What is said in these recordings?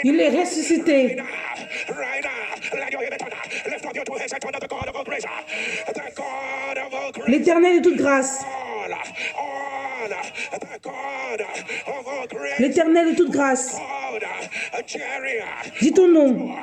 Il est ressuscité. L'Éternel de toute grâce. L'Éternel de toute grâce. Dis ton nom.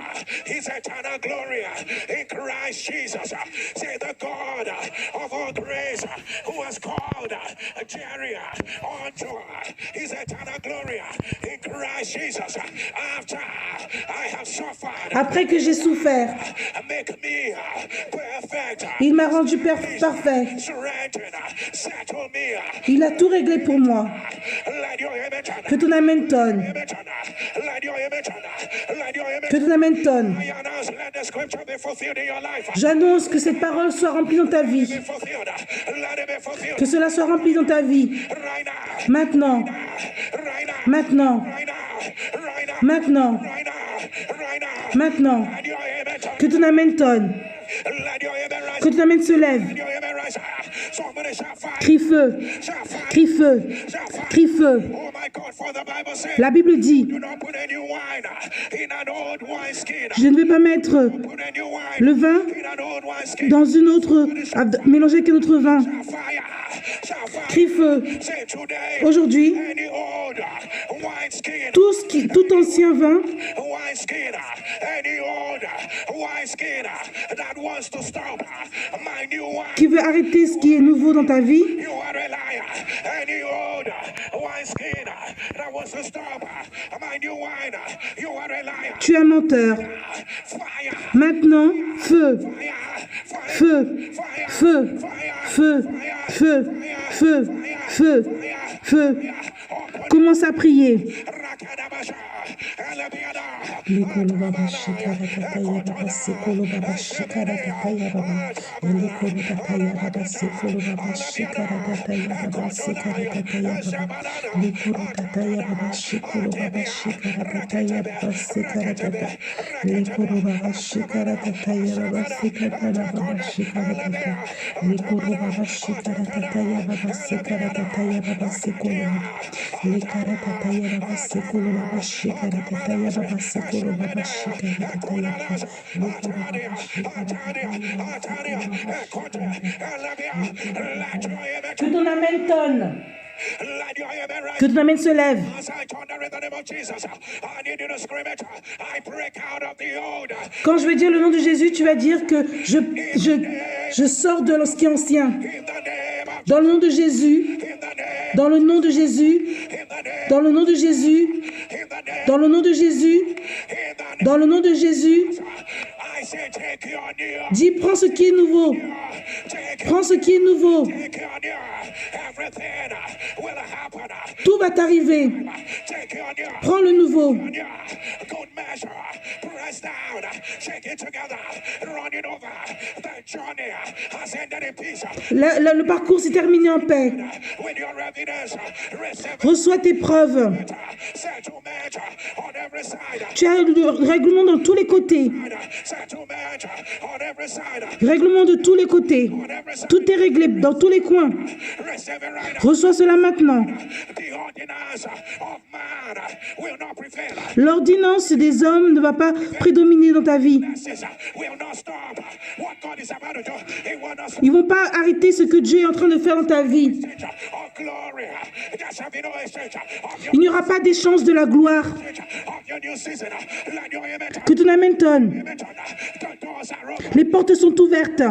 Après que j'ai souffert, il m'a rendu parfait. Il a tout réglé pour moi. Que ton amen tonne. Que ton amen tonne. J'annonce que cette parole soit remplie dans ta vie. Que cela soit rempli dans ta vie. Maintenant. Maintenant. Maintenant. Maintenant. Que ton amen tonne. Que ton amen se lève. Crie feu. Crie feu. Crie feu. La Bible dit, je ne vais pas mettre le vin dans une autre, mélanger avec un autre vin. Crie feu. Aujourd'hui, tout ancien vin qui veut arrêter ce qui est nouveau dans ta vie, tu es un menteur. Maintenant, feu, feu, feu, feu, feu, feu, feu, feu. Commence à prier. Que ton amen tonne. Que ton amen se lève. Quand je vais dire le nom de Jésus, tu vas dire que je sors de ce qui est ancien. Dans le nom de Jésus, dans le nom de Jésus, dans le nom de Jésus, dans le nom de Jésus, dans le nom de Jésus. Dis, prends ce qui est nouveau. Prends ce qui est nouveau. Tout va t'arriver. Prends le nouveau. Le parcours s'est terminé en paix. Reçois tes preuves. Tu as le règlement dans tous les côtés. Règlement de tous les côtés. Tout est réglé dans tous les coins. Reçois cela maintenant. L'ordonnance des hommes ne va pas prédominer dans ta vie. Ils ne vont pas arrêter ce que Dieu est en train de faire dans ta vie. Il n'y aura pas d'échange de la gloire. Que ton amen tonne. Les portes sont ouvertes.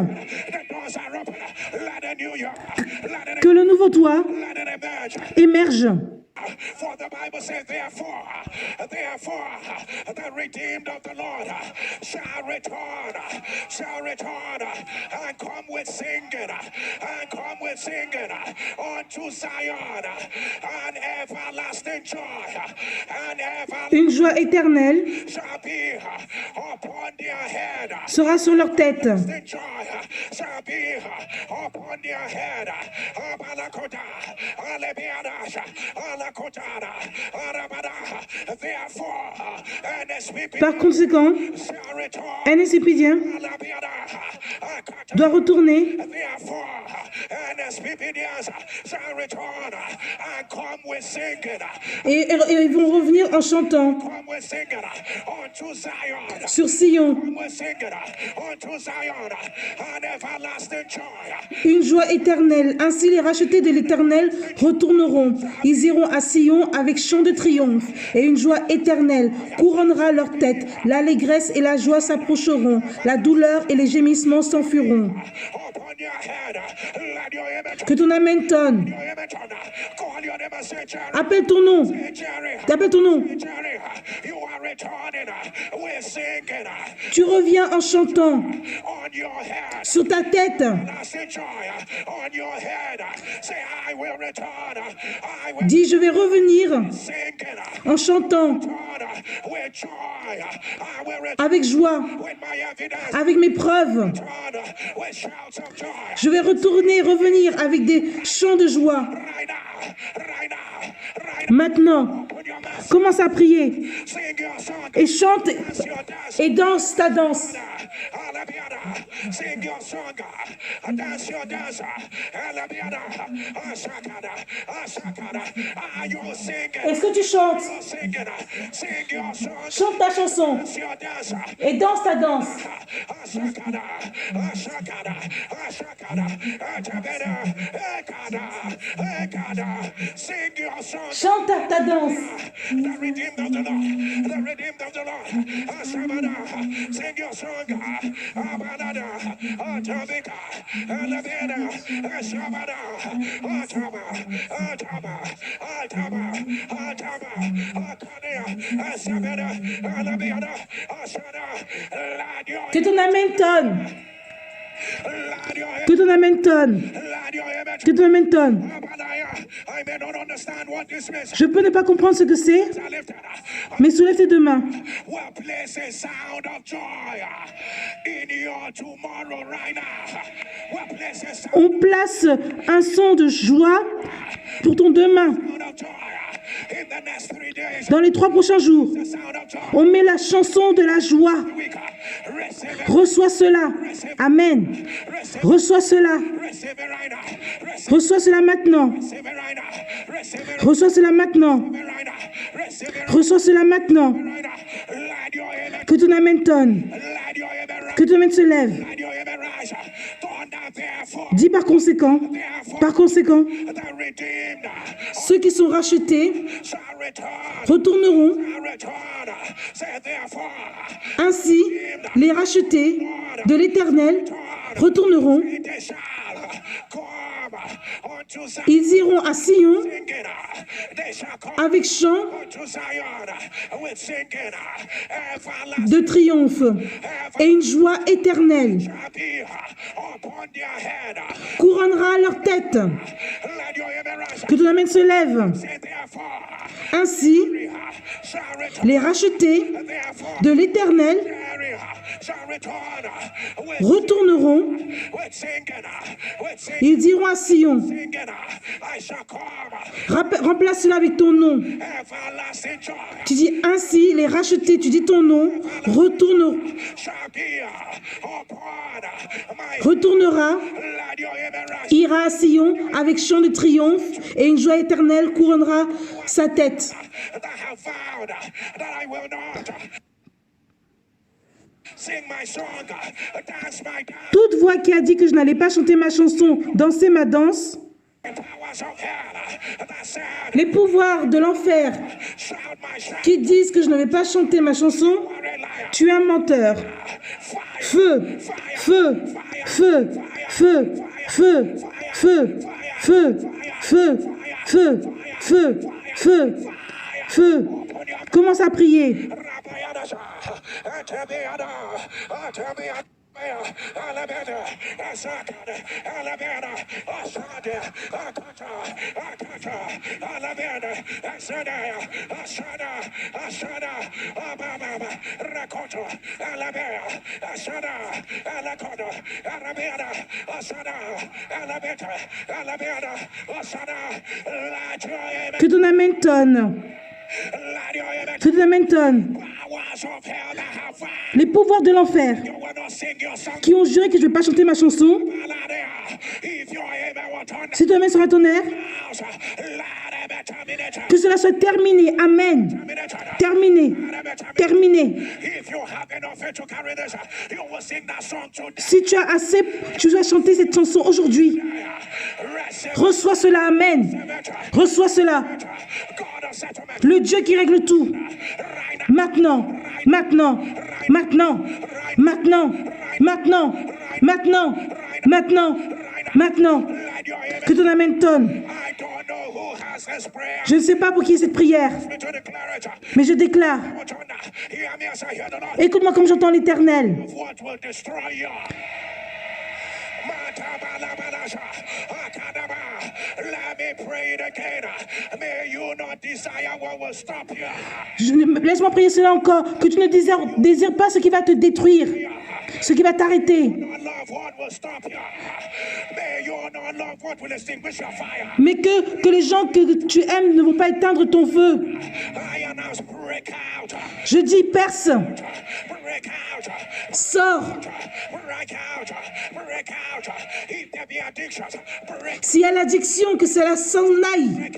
Que le nouveau toi émerge. For the Bible says, therefore, the redeemed of the Lord shall return, and come with singing, unto Zion, and everlasting joy, and Une joie éternelle shall be upon their head. Sera sur leur tête. Shall be upon their head. Par conséquent, un Égyptien doit retourner Et ils vont revenir en chantant sur Sion. Une joie éternelle. Ainsi les rachetés de l'Éternel retourneront. Ils iront à Sion avec chant de triomphe. Et une joie éternelle couronnera leur tête. L'allégresse et la joie s'approcheront. La douleur et les gémissements s'enfuiront. Que ton amen tonne. Appelle ton nom. Appelle ton nom. Tu reviens en chantant sur ta tête. Dis, je vais revenir en chantant avec joie, avec mes preuves. Je vais revenir avec des chants de joie. Maintenant, commence à prier et chante et danse ta danse. Est-ce que tu chantes? Chante ta chanson et danse ta danse. Chante ta danse. Que ton amen tonne. Que ton amen tonne. Que ton amen tonne. Je peux ne pas comprendre ce que c'est, mais soulève tes deux mains. On place un son de joie pour ton demain. Dans les 3 prochains jours, on met la chanson de la joie. Reçois cela. Amen. Reçois cela. Reçois cela maintenant. Reçois cela maintenant. Reçois cela maintenant. Que ton amen tonne. Que ton amen se lève. Dis par conséquent, ceux qui sont rachetés retourneront. Ainsi, les rachetés de l'Éternel retourneront. Ils iront à Sion avec chant de triomphe et une joie éternelle couronnera leur tête. Que ton amen se lève. Ainsi, les rachetés de l'Éternel retourneront. Ils iront à Sion. Remplace cela avec ton nom. Tu dis ainsi, les rachetés, tu dis ton nom, retournera, ira à Sion avec chant de triomphe et une joie éternelle couronnera sa tête. Toute voix qui a dit que je n'allais pas chanter ma chanson, danser ma danse, les pouvoirs de l'enfer qui disent que je ne vais pas chanter ma chanson, tu es un menteur. Feu, feu, feu, feu, feu, feu, feu, feu, feu, feu, feu, feu. Commence à prier. Que ton amen tonne. Que ton amen tonne. Les pouvoirs de l'enfer qui ont juré que je ne vais pas chanter ma chanson. Si toi-même sera ton air, que cela soit terminé. Amen. Terminé. Terminé. Si tu as assez, tu dois chanter cette chanson aujourd'hui. Reçois cela. Amen. Reçois cela. Le Dieu qui règle tout. Maintenant. Maintenant. Maintenant. Maintenant. Maintenant. Maintenant. Maintenant. Maintenant. Que ton amen tonne. Je ne sais pas pour qui est cette prière, mais je déclare. Écoute-moi comme j'entends l'Éternel. Laisse-moi prier cela encore, que tu ne désires pas ce qui va te détruire, ce qui va t'arrêter. Mais que les gens que tu aimes ne vont pas éteindre ton feu. Je dis, perce, sors. S'il y a l'addiction, que cela s'en aille.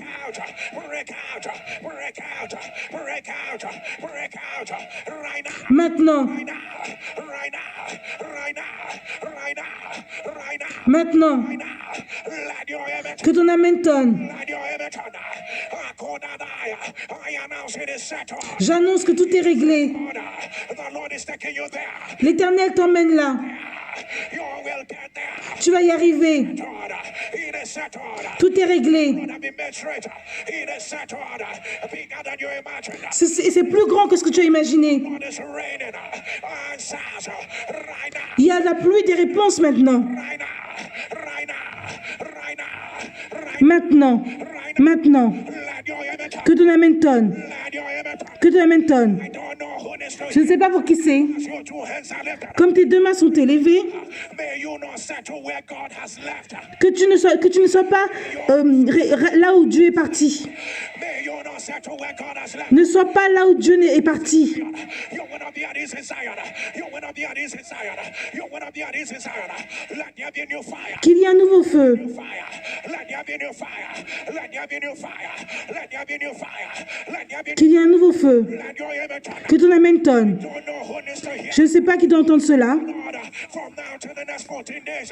Maintenant. Maintenant. Que ton amen tonne. J'annonce que tout est réglé. L'Éternel t'emmène là. Tu vas y arriver. Tout est réglé. C'est plus grand que ce que tu as imaginé. Il y a la pluie des réponses maintenant. Maintenant. Maintenant. Que ton amen tonne. Que ton amen tonne. Je ne sais pas pour qui c'est. Comme tes deux mains sont élevées, que tu ne sois pas là où Dieu est parti. Ne sois pas là où Dieu est parti. Qu'il y ait un nouveau feu. Qu'il y ait un nouveau feu. Que ton amen tonne. Je ne sais pas qui doit entendre cela.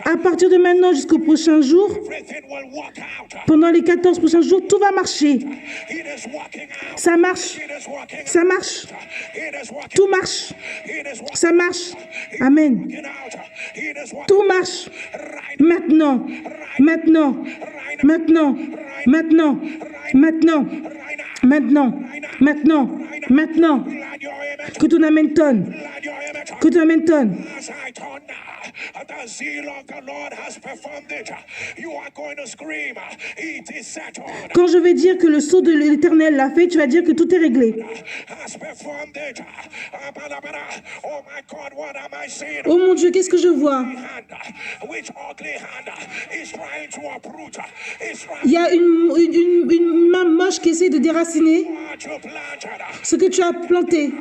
À partir de maintenant jusqu'au prochain jour, pendant les 14 prochains jours, tout va marcher. Ça marche. Ça marche. Tout marche. Ça marche. Amen. Tout marche. Maintenant. Maintenant. Maintenant. Maintenant. Maintenant. Maintenant. Maintenant. Maintenant. Que ton amen tonne. Que ton amen tonne. Quand je vais dire que le sceau de l'Éternel l'a fait, tu vas dire que tout est réglé. Oh mon Dieu, qu'est-ce que je vois? Il y a une main moche qui essaie de déraciner ce que tu as planté.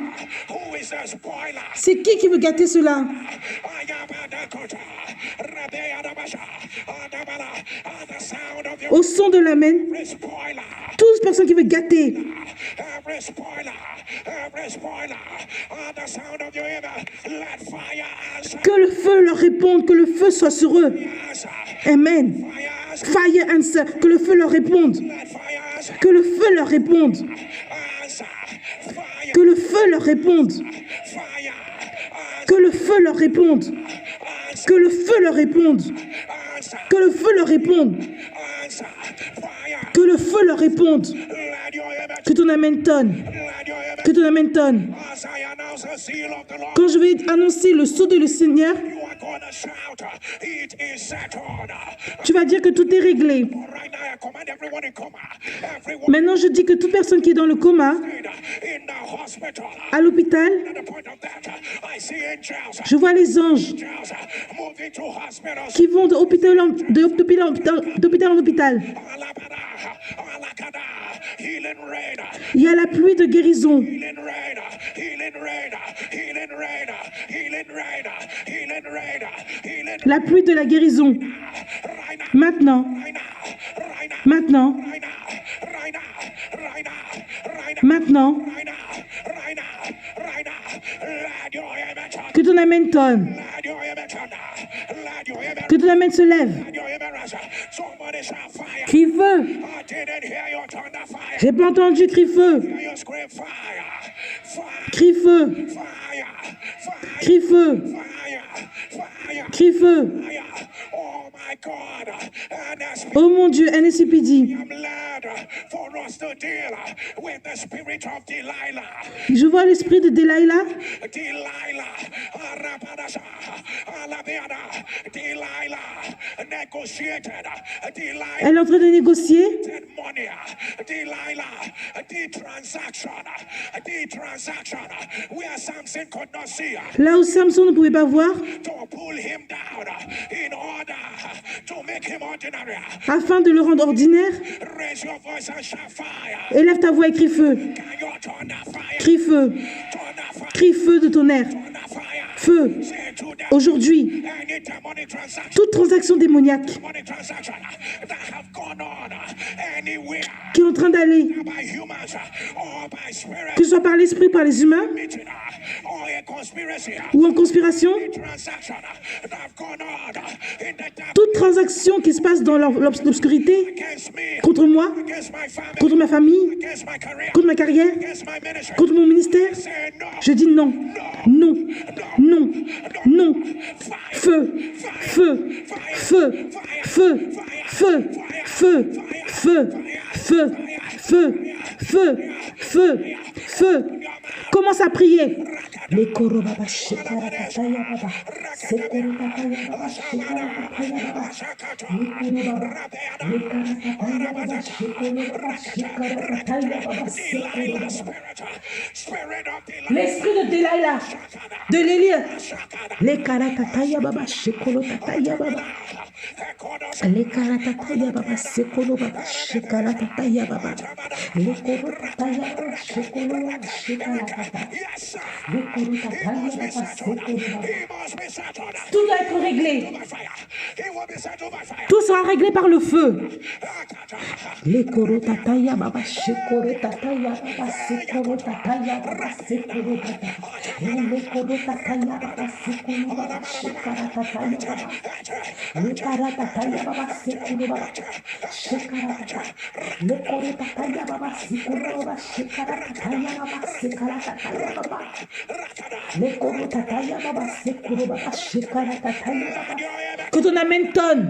C'est qui veut gâter cela? Au son de l'amen, toutes personnes qui veulent gâter. Que le feu leur réponde, que le feu soit sur eux. Amen. Fire answer, que le feu leur réponde. Que le feu leur réponde. Que le feu leur réponde. Que le feu leur réponde. Que le feu leur réponde. Que le feu leur réponde. Que le feu leur réponde. Que ton amen tonne. Que ton amen tonne. Quand je vais annoncer le sceau de le Seigneur, tu vas dire que tout est réglé. Maintenant, je dis que toute personne qui est dans le coma, à l'hôpital, je vois les anges qui vont d'hôpital en hôpital. Il y a la pluie de guérison. La pluie de la guérison. Maintenant. Maintenant. Maintenant. Que ton amen tonne. Que ton amen se lève. Crie feu. J'ai pas entendu crie feu. Crie feu. Crie feu. Crie feu. Oh mon Dieu, NSCPD. Je vois l'esprit de Delilah. Elle est en train de négocier. Là où Samson ne pouvait pas voir, afin de le rendre ordinaire, élève ta voix et crie feu. Crie feu. Crie feu de tonnerre. Feu. Aujourd'hui, toute transaction démoniaque qui est en train d'aller, que ce soit par l'esprit, par les humains, ou en conspiration, toute transaction qui se passe dans l'obscurité, contre moi, contre ma famille, contre ma carrière, contre mon ministère, je dis non, non, non, non, feu, feu, feu, feu, feu, feu, feu, feu, feu, feu, feu, feu. Commence à prier. Les korobaba shekara kataya baba. Sekoro kataya baba shekara kataya baba. L'esprit de Delilah, de l'Élie. Les karakataya baba shekoro kataya baba. Les karakataya baba sekoro baba shekara kataya baba. Les koro kataya baba shekoro baba shekara kataya. Tout doit être réglé. Tout sera réglé par le feu. Les koro tataya baba shekoro tataya baba sekoro tataya baba sekoro tataya. Les koro tataya baba sekoro baba shekara tataya baba. Les kara tataya baba sekoro baba shekara tataya. Les koro tataya baba sekoro baba shekara tataya baba sekara tataya baba. Que ton amen tonne.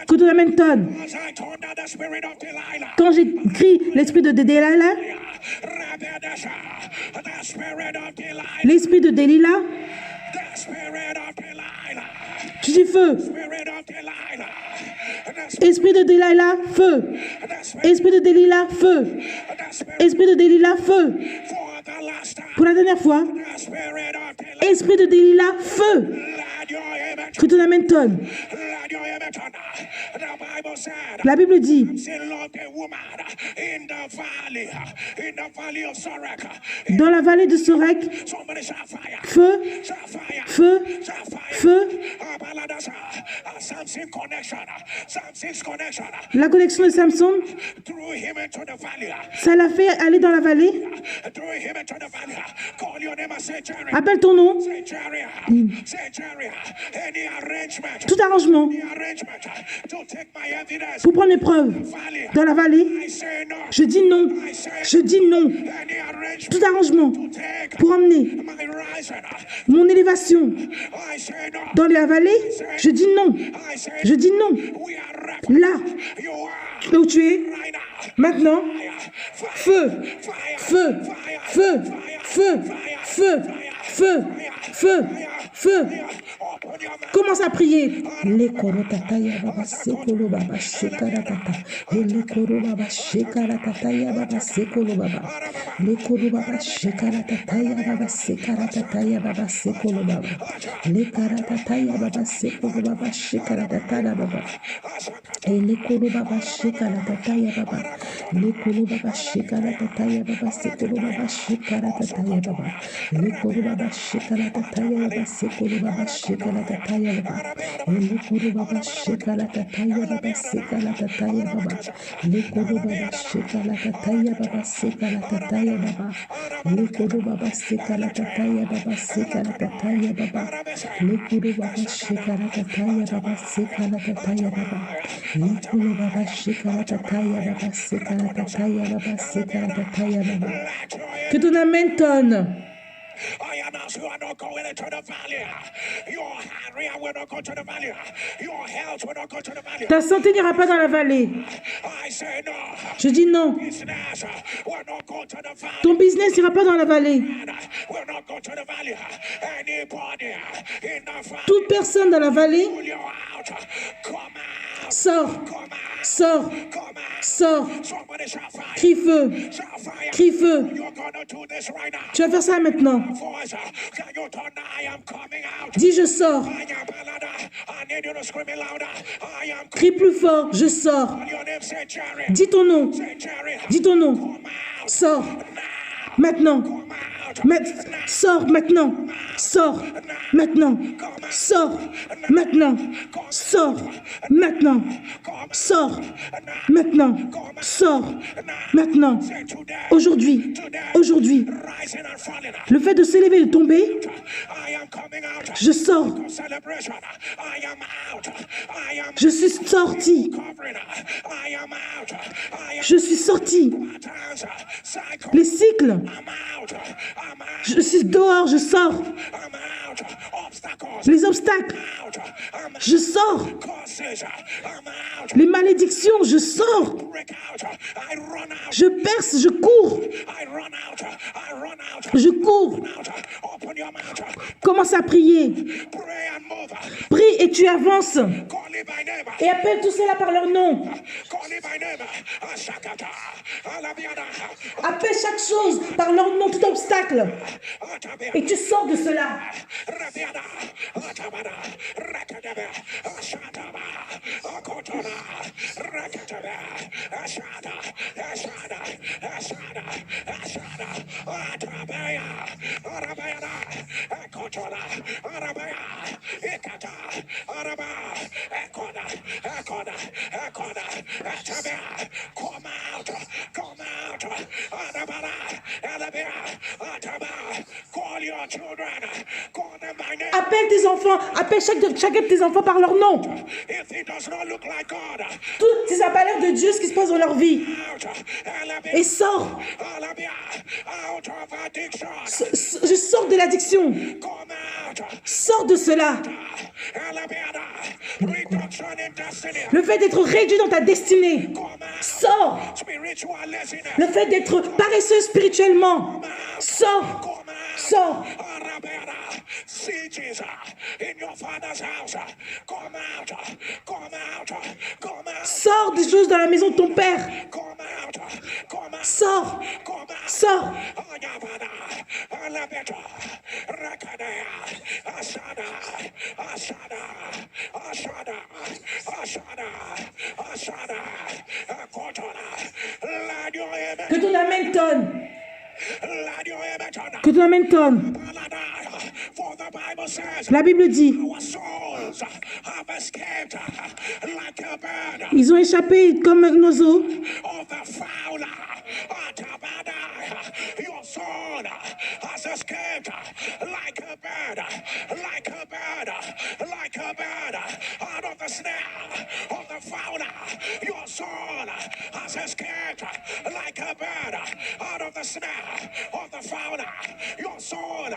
Que ton amen tonne. Quand j'écris l'esprit de Delilah, l'esprit de Delilah, tu dis feu. Esprit de Delilah, feu. Esprit de Delilah, feu. Esprit de Delilah, feu. Pour la dernière fois, esprit de Delilah, feu. Que ton amen tonne. La Bible dit, dans la vallée de Sorek, feu, feu, feu. La connexion de Samson, ça l'a fait aller dans la vallée. Appelle ton nom. Tout arrangement pour prendre les preuves dans la vallée, je dis non. Je dis non. Tout arrangement pour emmener mon élévation dans la vallée, je dis non. Je dis non. Là où tu es, maintenant, feu, feu, feu, feu, feu, Feu, feu, feu. Commence à prier. Les korotata ya baba sekolo baba shekaratata. Les koro baba shekaratata ya baba sekolo baba. Les koro baba shekaratata ya baba sekaratata ya baba sekolo baba. Les karatata ya baba sekolo baba shekaratata ya baba. Et les koro baba shekaratata ya baba. Les koro baba shekaratata ya baba sekolo baba shekaratata ya baba. Les koro baba shekaratata ya baba sekolo baba shekaratata ya baba. Le koro baba shekala tataya baba sekala tataya baba. Le koro baba shekala tataya baba sekala tataya baba. Le koro baba sekala tataya baba sekala tataya baba. Le koro baba shekala tataya baba sekala tataya baba. Le koro baba shekala tataya baba sekala tataya baba sekala tataya baba. Que ton amen tonne. You are not going into the valley. Your Henry will not go to the valley. Your health will not go to the valley. Ta santé n'ira pas dans la vallée. I say no. Je dis non. Business will not go to the valley. Ton business n'ira pas dans la vallée. Will not go to the valley. Anybody in the valley. Toute personne dans la vallée. Pull you out. Come out. Sors. Come out. Sors. Come out. Sors. Somebody shall fire. Crie feu. Shall fire. Crie feu. You're gonna do this right now. Tu vas faire ça maintenant. Voice. Can you turn? I am coming out. Dis je sors. I need you to scream it louder. I am Crie plus fort. Je sors. your name. Say Jerry. Dis ton nom. Say Jerry. Dis ton nom. Come out. Sors. Now. Maintenant. Come out. Sors maintenant. Sors maintenant. Sors maintenant. Sors maintenant. Sors maintenant. Sors maintenant. Aujourd'hui. Aujourd'hui. Rising and falling. Le fait de s'élever et de tomber, I am coming out. je sors. Celebration. I am out. I am Je suis sorti. covering. I am out. I am Je suis sorti. patterns. Cycle. Les cycles. I'm out. I'm out. Je suis dehors. Je sors. I'm out. Obstacles. Les obstacles. Out. I'm Je sors. causes. I'm out. Les malédictions. Je sors. Break out. I run out. Je perce. Je cours. I run out. I run out. Je cours. Out. Open your mouth. Commence à prier. Pray and move. Prie et tu avances. Call it by name. Et appelle tout cela par leur nom. Call it by name. Ashakata. Alabiada. Appelle chaque chose par leur nom, tout obstacle. Atabia. Et tu sors de cela. Rabiada. Atabada. Rakadaba. Ashataba. Akotona. Rakataba. Ashada. Ashada. Ashada. Ashada. Atabaya. Arabayada. Akotona. Arabaya. Ekata. Araba. Ekona. Ekona. Ekona. Atabia. Come out. Come out. Arabara. Alabia. Ataba. Call your children. Call them by name. Appelle tes enfants. Appelle chacun de tes enfants par leur nom. If it does not look like God. Tout si ça n'a pas l'air de Dieu ce qui se passe dans leur vie. Out. Alabia. Et sors. Alabia. Out of addiction. Je sors de l'addiction. Come out. Sors de cela. Alabia. Reduction in destiny. Le fait d'être réduit dans ta destinée. Come out. Sors. Spiritual laziness. Le fait d'être paresseux spirituellement. Sors. Come out. Sors. Arabia. See Jesus in your father's house. Come out. Come out. Come out. Sors des choses dans la maison de ton père. Come out. Come out. Sors. Come out. Sors. Ayabada. Alabeta. Rakadaya. Asada. Asada. Asada. Asada. Asada. Akotona. Lad your image. Que ton amen tonne. Lad your image on. Que ton amen tonne. For the Bible says, La Bible dit, our souls have escaped like a bird ils ont échappé comme un oiseau of the fowler. Atabada. Your soul has escaped like a bird, like a bird, like a bird out of the snare of the fowler. Your soul has escaped like a bird out of the snare of the fowler. Your soul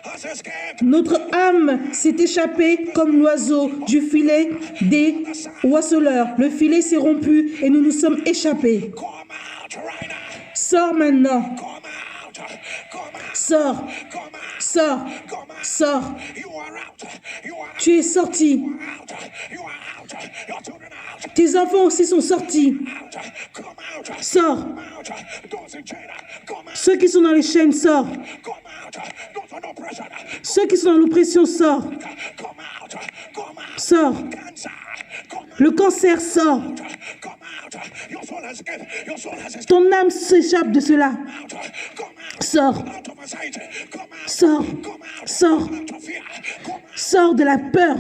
has escaped. Notre âme s'est échappée comme l'oiseau du filet des oiseleurs. Le filet s'est rompu et nous nous sommes échappés. Come out right now. Sors maintenant. Come out. Come out. Sors. Come out. Sors. Come out. Sors. You are out. You are out. Tu es sorti. You are out. Your children are out. Tes enfants aussi sont sortis. Out. Come out. Sors. Come out. Those in jail. Come out. Ceux qui sont dans les chaînes, sors. Come out. Those on oppression. Ceux qui sont dans l'oppression, sors. Come out. Come out. Sors. Cancer. Come out. Le cancer, sort. Come out. Your soul has escaped. Your soul has escaped. Ton âme s'échappe de cela. Out. Come out. Sors. Out of anxiety. Come out. Sors. Come out. Sors. Out of fear. Come out. Sors de la peur.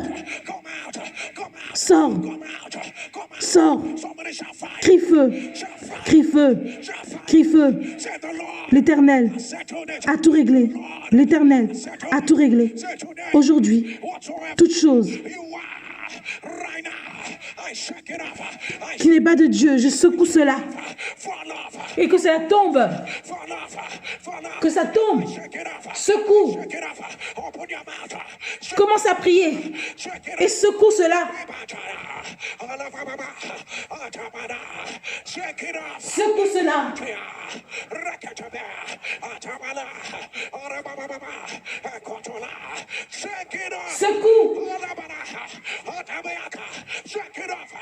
Come out. Come out. Sors. Come out. Come out. Sors. Somebody shall fight. Crie feu. Shall fight. Crie feu. Shall fight. Crie feu. Said the Lord. L'Éternel Settled it. a tout réglé. L'Éternel a tout réglé. Aujourd'hui, Whatsoever toute chose you are right now, I shake it off. I qui n'est pas de Dieu, je secoue cela. fall off. Et que cela tombe. Fall off. Fall off. Que ça tombe. Shake it off. Secoue. Shake it off. Open your mouth. Shake Commence à prier. it Et off. secoue cela. Shake it off. Secoue cela. Shake it off. Secoue. Shake it off.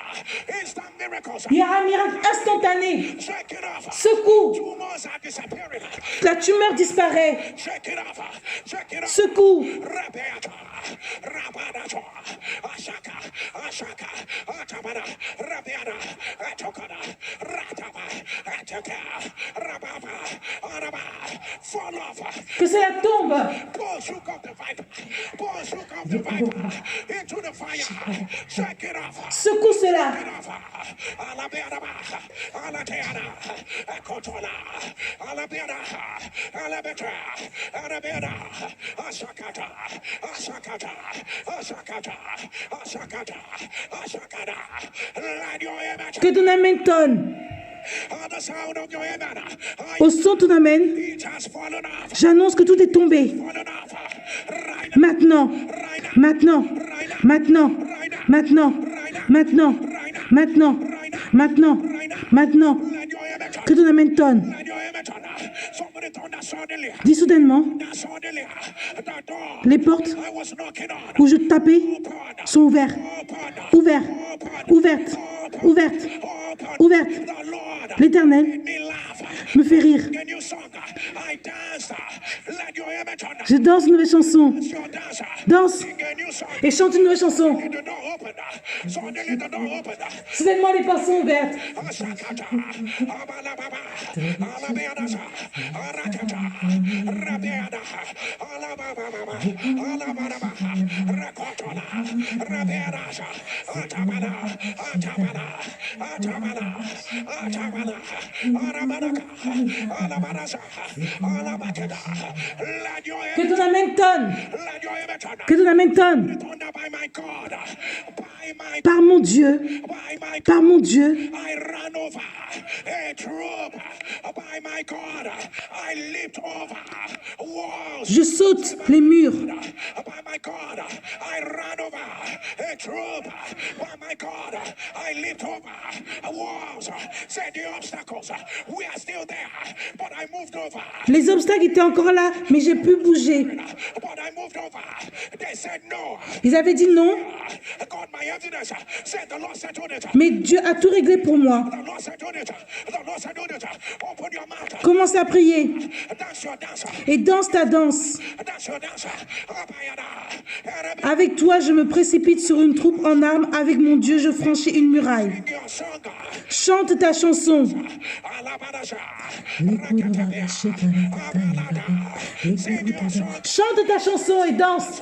Instant miracles. Il y a un miracle instantané. Shake it off. Secoue. Tumors are disappearing. La tumeur disparaît. Shake it off. Shake it off. Secoue. Rabeata. Rabadato. Ashaka. Ashaka. Atabada. Rabeada. Atokada. Rataba. Ataka. Rababa. Araba. Fall off. Que cela tombe. Pull shook of the viper. Pull shook of the viper. Into the fire. Shake it off. Secoue cela. Alabeada. Alateada. Akotola. Alabeada. Alabetra. Alabeada. Ashakata. Ashakata. Ashakata. Ashakata. Ashakata. Let your image. Que ton amen tonne. The sound of your amen. Au son de ton amen, It has fallen off. j'annonce que tout est tombé. Fallen off. Right now. Maintenant. Maintenant. Maintenant. Maintenant. Maintenant. Maintenant. Maintenant. Maintenant. Let your image. Que ton amen tonne. Let your image. Somebody told us suddenly. Dis soudainement, Suddenly. The door les portes I was knocking on. où je tapais sont ouvertes. Ouvertes. Ouvertes. Ouvertes. Ouvertes. The Lord L'Éternel me laugh. me fait rire. A new song. I dance. Let your image. Je danse une nouvelle chanson. Your dance. Danse Sing a new song. et chante une nouvelle chanson. The door opened. Suddenly the door opened. Soudainement, les portes sont ouvertes. Ashakata. Abalababa. Alabeadasa. Arakata. Rabeada. Alabababa. Alabadaba. Rakotola. Rabeadasa. Atabala. Atabala. Atabala. Atabala. Arabanaka. Alabadasa. Alabakada. Let your Que ton amen tonne. let your image. Que ton amen tonne. Thunder by my God. By my Par mon Dieu. by my Par mon Dieu. I ran over a troop. By my God, I leaped over walls. Je saute les murs. By my God, I ran over a troop. By my God, I leaped over walls. Said the obstacles, we are still there, but I moved over. Les obstacles étaient encore là, mais j'ai pu bouger. But I moved over. They said no. Ils avaient dit non, God, my evidence said the Lord settled it. mais Dieu a tout réglé pour moi. The Lord settled it. The Lord settled it. Open your mouth. Commence à prier Dance your dance. et danse ta danse. That's your dancer. Avec toi, je me précipite sur une troupe en armes. Avec mon Dieu, je franchis une muraille. Your song. Chante ta chanson. Alabadasha. Chante ta chanson et danse.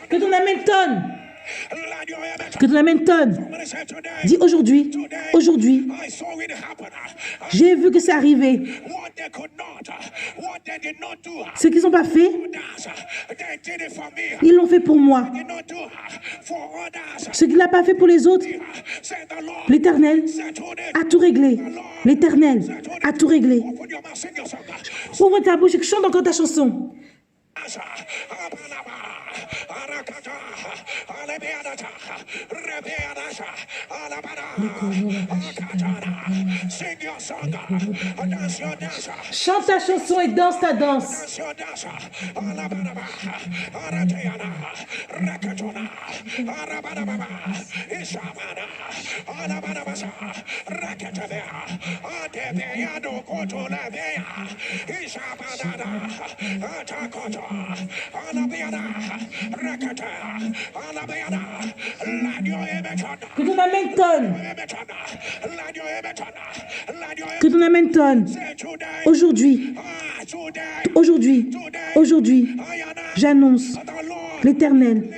Que ton amen tonne. Que ton amen tonne. Dis aujourd'hui, aujourd'hui, j'ai vu que c'est arrivé. Ce qu'ils n'ont pas fait, ils l'ont fait pour moi. Ce qu'il n'a pas fait pour les autres, l'Éternel a tout réglé. L'Éternel a tout réglé. Ouvre ta bouche et chante encore ta chanson. Sing your song, dance your dance. Chante ta chanson et danse ta danse. Dance your dance. Alabaraba, Arateana, Rakatona, Arabaraba, Ishabana, Alabarabasa, Rakatavea, Adevea, no Cotolavea, Ishabana, Atakoto, Alabiana, Rakata, Alabiana, Ladio Emetona. Que ton amen tonne. Ladio Emetona, Ladio Que ton amen tonne. Aujourd'hui, aujourd'hui, aujourd'hui, j'annonce l'Éternel.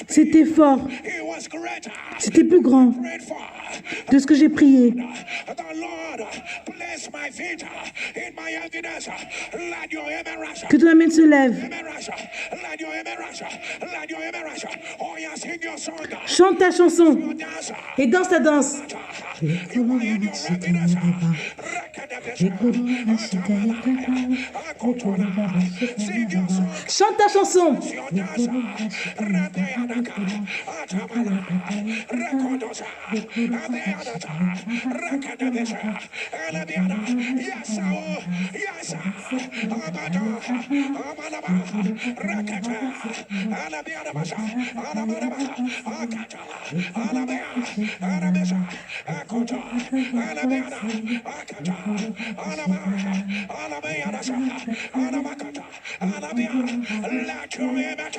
C'était fort, c'était plus grand de ce que j'ai prié. Que ton amen se lève. Chante ta chanson et danse ta danse. Chante ta chanson.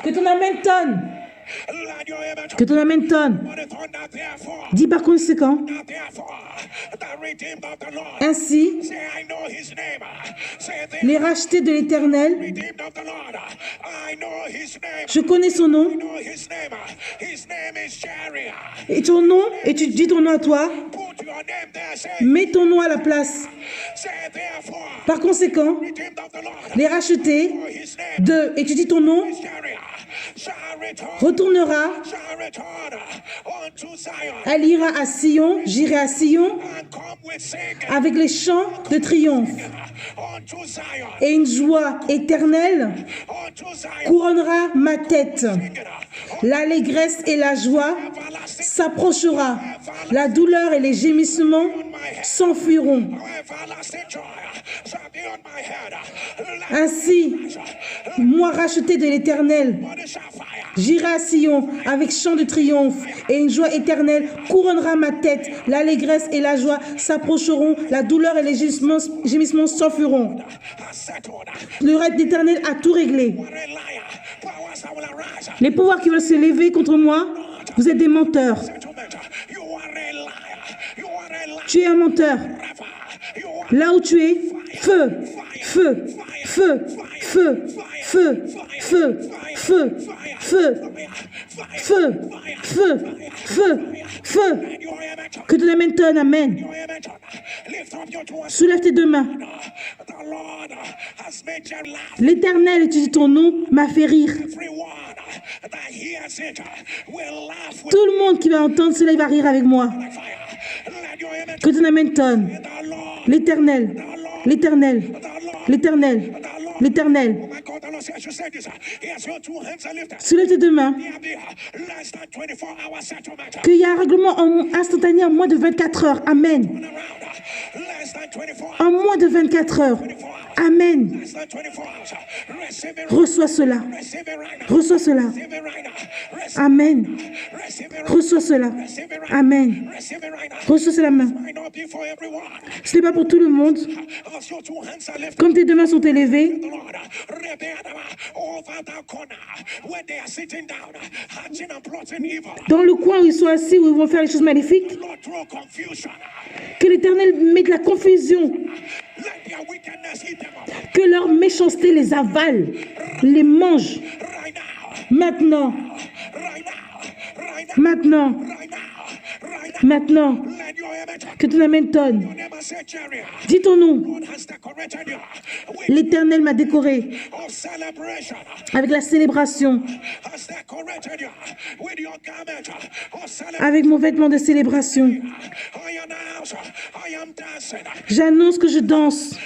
Que ton amen tonne. Que ton amen tonne. Dis par conséquent, ainsi, les rachetés de l'Éternel, je connais son nom, et ton nom, et tu dis ton nom à toi, mets ton nom à la place. Par conséquent, les rachetés de, et tu dis ton nom, retournera, elle ira à Sion, j'irai à Sion, avec les chants de triomphe. Et une joie éternelle couronnera ma tête. L'allégresse et la joie s'approchera. La douleur et les gémissements s'enfuiront. Ainsi, moi racheté de l'Éternel, j'irai à Sion avec chant de triomphe, et une joie éternelle couronnera ma tête. L'allégresse et la joie s'approcheront, la douleur et les gémissements s'enfuiront. Le règne d'Éternel a tout réglé. Les pouvoirs qui veulent se lever contre moi, vous êtes des menteurs. Tu es un menteur. Là où tu es, feu, feu, feu, feu, feu, feu, feu, feu, feu, feu, feu, feu. Que ton amen tonne, amen. Soulève tes deux mains. L'Éternel, étudie ton nom, m'a fait rire. Tout le monde qui va entendre cela, il va rire avec moi. Que ton amen tonne. L'Éternel, l'Éternel, l'Éternel, l'Éternel. Soulève tes deux mains. Qu'il y a un règlement instantané en moins de 24 heures. Amen. En moins de 24 heures. Amen. Reçois cela. Reçois cela. Amen. Reçois cela. Amen. Reçois cela main. Ce n'est pas pour tout le monde. Comme tes deux mains sont élevées, dans le coin où ils sont assis, où ils vont faire les choses maléfiques, que l'Éternel mette la confusion, que leur méchanceté les avale, les mange. Maintenant, maintenant, maintenant, que ton amen tonne. Dis ton nom. L'Éternel m'a décoré avec la célébration, avec mon vêtement de célébration. J'annonce que je danse,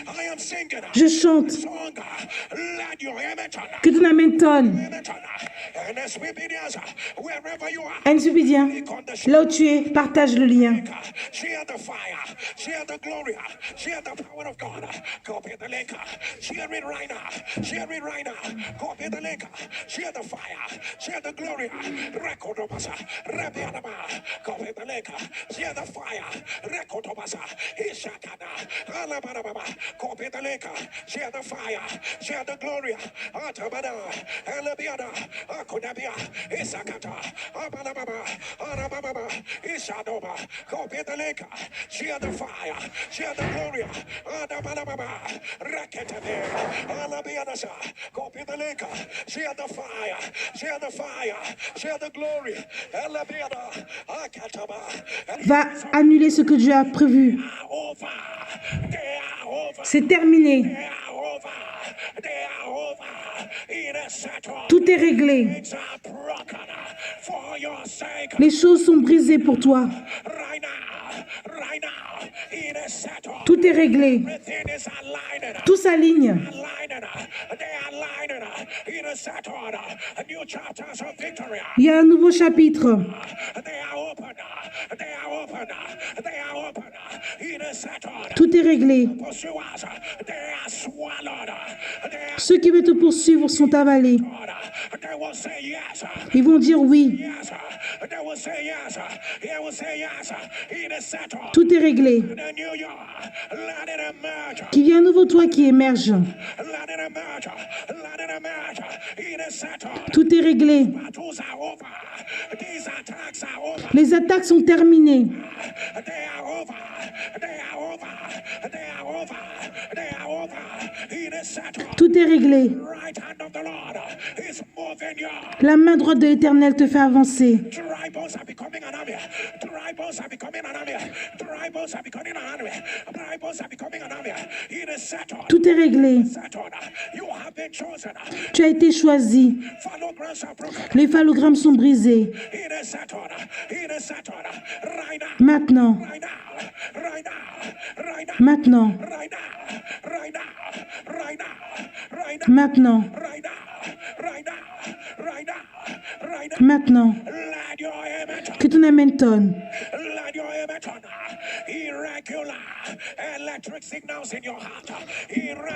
je chante. Que ton amen tonne. Ansubidien, là où tu es, partage le lien. Share the fire, share the glory, share the power of God. Copy the link, share it right now, share it right now. Copy the link, share the fire, share the glory. Recordobasa, Rabianaba, copy the link, share the fire, Recordobasa, Ishakana, Alabarababa, copy the link, share the fire, share the glory. Atabada, Alabiada, Akunabia, Isakata, Abalababa, Arababa, Ishadoba, copy the link, share the fire, share the glory. Adabalababa, Raketabe, Alabiadasa, copy the link, share the fire, share the fire, share the glory. Alabiada, Akataba. Va annuler ce que Dieu a prévu. C'est terminé. Tout est réglé. Les choses sont brisées pour toi. Tout est réglé. Tout s'aligne. Il y a un nouveau chapitre. Tout est réglé. Ceux qui veulent te poursuivre sont avalés. Ils vont dire oui. Tout est réglé. Qu'il y ait un nouveau toi qui émerge. Tout est réglé. Les attaques sont terminées. Tout est réglé. La main droite de l'Éternel te fait avancer. Tout est réglé. Tu as été choisi. Les phallogrammes sont brisés. Maintenant. Maintenant. Maintenant. Maintenant. Que ton amen tonne.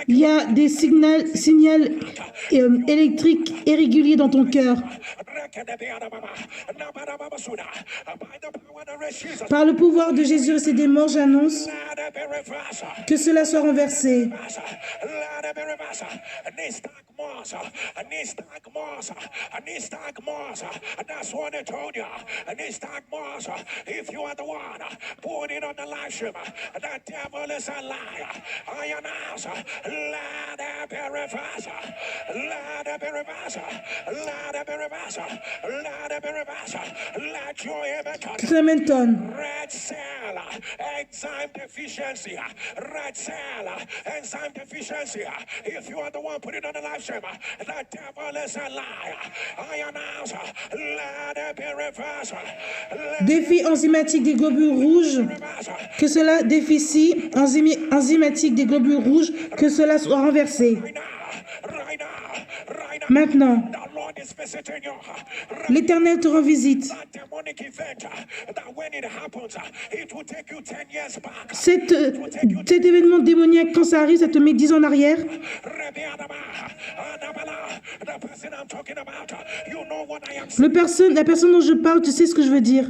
Il y a des signaux électriques irréguliers dans ton cœur. Par le pouvoir de Jésus et ses démons, j'annonce que cela soit renversé. That's what I told you. If you are the one put it on the live stream, the devil is a liar. I announce, let it be reversed. Let it be reversed. Let it be reversed. Let it be reversed. Let your image red cell enzyme deficiency. Red cell enzyme deficiency. If you are the one put it on the live stream, the devil is a liar. I announce, let it be reversed. Défi enzymatique des globules rouges, que cela déficit enzymatique des globules rouges, que cela soit renversé. Maintenant, l'Éternel te rend visite. Cet événement démoniaque, quand ça arrive, ça te met 10 ans en arrière. La personne dont je parle, tu sais ce que je veux dire.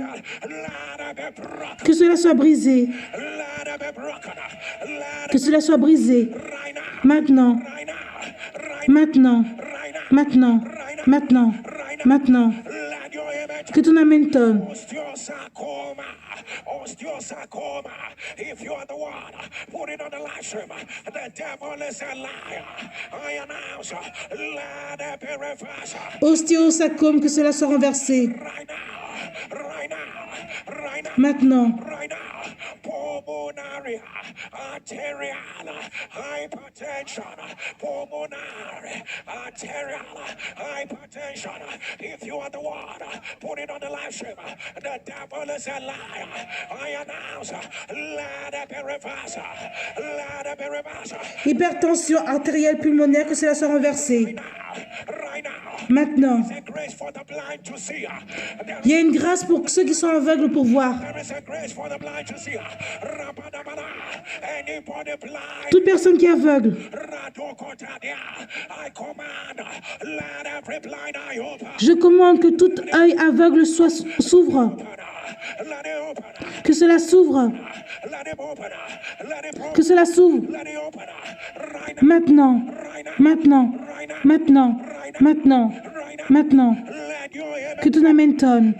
Que cela soit brisé. Que cela soit brisé. Maintenant. Maintenant. Maintenant. Maintenant. Maintenant. Que ton amen tonne. Osteosarcoma. If you are the one, put it on the live stream. The devil is a liar. I announce, let it be reversed. Ostéosarcome, que cela soit renversé. Right now, right now, right now. Maintenant. Right now. Pulmonary, arterial, hypertension, pulmonary, arterial, hypertension. If you are the one, put it on the live stream. The devil is a liar. I announce. Hypertension artérielle pulmonaire, que cela soit renversé. Maintenant, il y a une grâce pour ceux qui sont aveugles pour voir. Toute personne qui est aveugle, je commande que tout œil aveugle s'ouvre. Que cela s'ouvre. Que cela s'ouvre. Maintenant. Maintenant. Maintenant. Maintenant. Maintenant. Que ton amen tonne.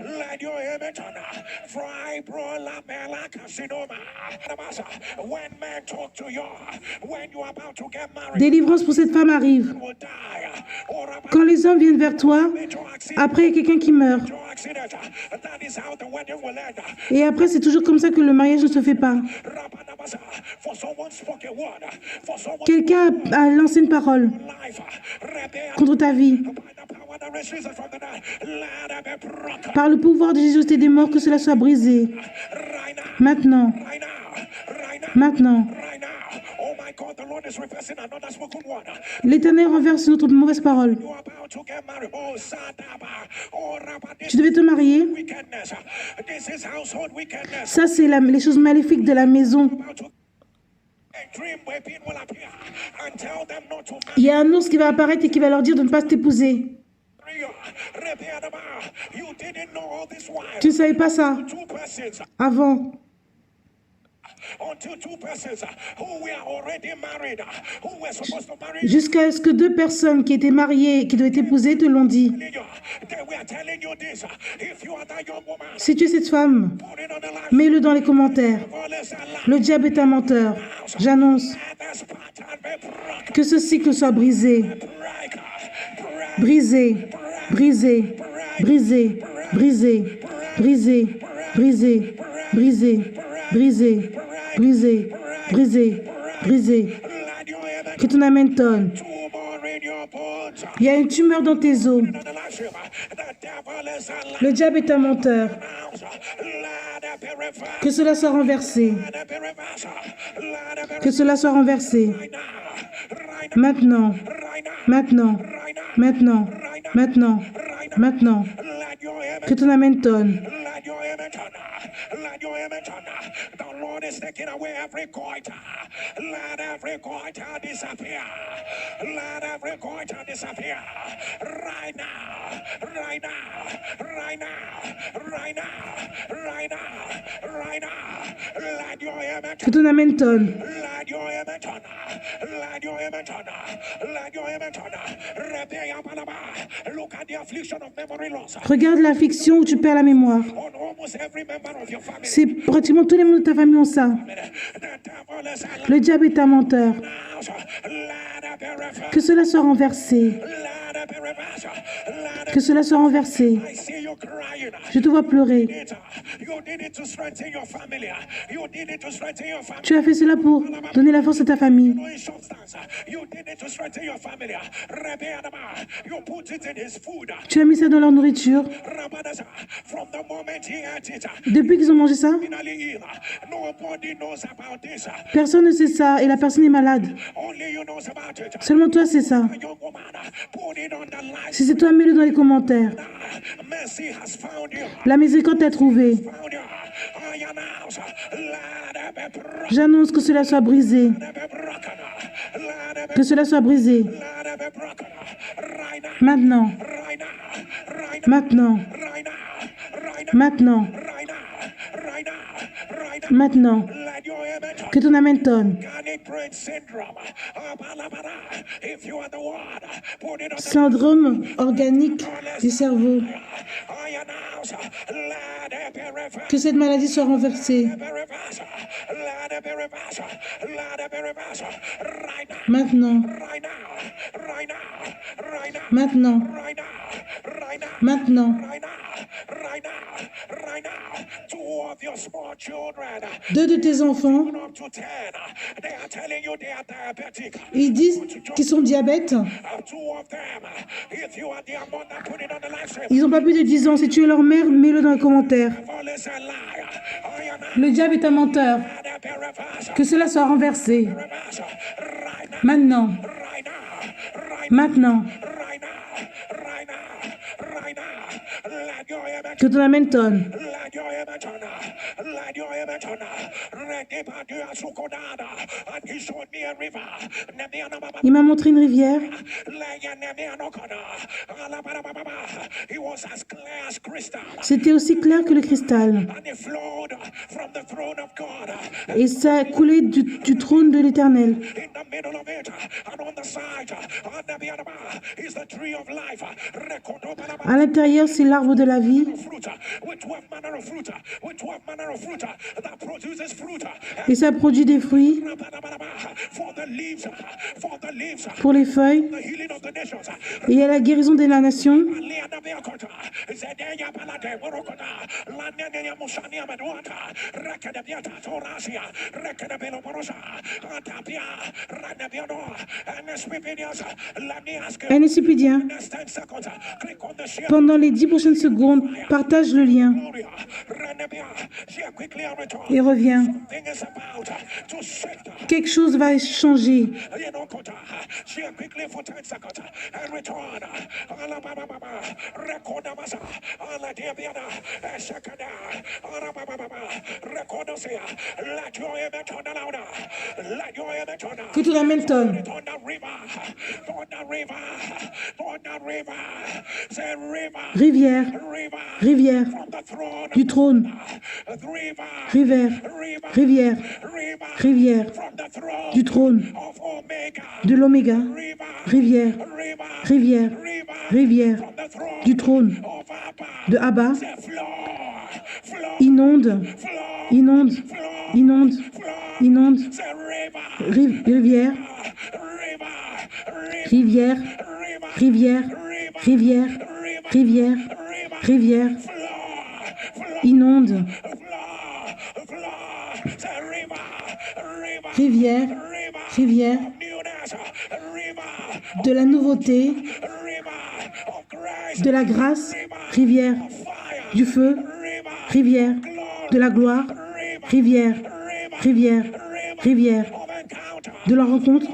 Délivrance pour cette femme arrive. Quand les hommes viennent vers toi, après il y a quelqu'un qui meurt. Et après c'est toujours comme ça que le mariage ne se fait pas. Quelqu'un a lancé une parole contre ta vie. Par le pouvoir de Jésus des morts, que cela soit brisé. Maintenant. Maintenant. L'Éternel renverse notre mauvaise parole. Tu devais te marier. Ça, c'est les choses maléfiques de la maison. Il y a un ours qui va apparaître et qui va leur dire de ne pas t'épouser. Tu ne savais pas ça avant. Jusqu'à ce que 2 personnes qui étaient mariées, qui devaient t'épouser, te l'ont dit. Si tu es cette femme, mets-le dans les commentaires. Le diable est un menteur. J'annonce que ce cycle soit brisé. Brisé, brisé, brisé, brisé, brisé, brisé, brisé, brisé, brisé, brisé, brisé. Que ton amen tonne. Il y a une tumeur dans tes os. Le diable est un menteur. Que cela soit renversé. Que cela soit renversé. Maintenant. Maintenant. Maintenant. Maintenant. Maintenant. Que ton amen tonne. The Lord is taking away every goiter. Let every goiter disappear. Let every goiter disappear. Right now. Right now. Right now. Right now. Right now. Right now. Let your amen. Que ton amen tonne. Let your amen turn. Let your amen turn. Let your amen turn. Rebea Balaba. Look at the affliction of memory loss. Regarde l'affliction où tu perds la mémoire. On almost every member of your family. C'est pratiquement tous les membres de ta famille ont ça. Le diable est un menteur. Que cela soit renversé. Que cela soit renversé. Je te vois pleurer. Tu as fait cela pour donner la force à ta famille. Tu as mis ça dans leur nourriture. Depuis qu'ils ont mangé ça, personne ne sait ça et la personne est malade. Seulement toi, c'est ça. Si c'est toi, mets-le dans les commentaires. La miséricorde t'a trouvé. J'annonce que cela soit brisé. Que cela soit brisé. Maintenant. Maintenant. Maintenant. Maintenant. Que ton amen tonne. Syndrome organique du cerveau. Que cette maladie soit renversée. Maintenant. Maintenant. Maintenant. Deux de tes enfants up to 10. They are telling you they are diabetic. Ils disent qu'ils sont diabètes. Two of them. If you are their mother, put it on the live stream. Ils n'ont pas plus de 10 ans. Si tu es leur mère, mets-le dans les commentaires. Devil is a liar. I am Le diable est un menteur. a be reversed. Que cela soit renversé. Reversed. Right now. Maintenant. Right now. Right Maintenant. right now. Right now. Right now. Let your image. Que ton amen tonne. Let your image on. Let your image on. Rekipadia sukodada. And he showed me a river. Nemiana baba. Il m'a montré une rivière. Leya nemiana koda. Alababa. He was as clear as crystal. C'était aussi clair que le cristal. And it flowed from the throne of God. Et ça a coulé du trône de l'Éternel. In the middle of it, and on the side, is the tree of life. À l'intérieur, c'est l'arbre de la vie. Fruit, with 12 manner of fruit, with 12 manner of fruit that produces fruit. Et ça produit des fruits For the leaves, pour les feuilles. the healing of the nations. Et il y a la guérison de la nation. NSPDien, pendant les 10 prochaines secondes, partage le lien et reviens. Quelque chose va changer. Que ton amen tonne. Rivière, rivière, du trône, rivière, rivière, rivière, du trône, de l'oméga, rivière, rivière, rivière, du trône, de Abba, inonde, inonde, inonde, inonde, rivière, rivière, rivière, rivière, rivière, rivière, inonde, rivière, rivière, de la nouveauté, de la grâce, rivière, du feu, rivière, de la gloire, rivière, rivière, rivière, de la rencontre,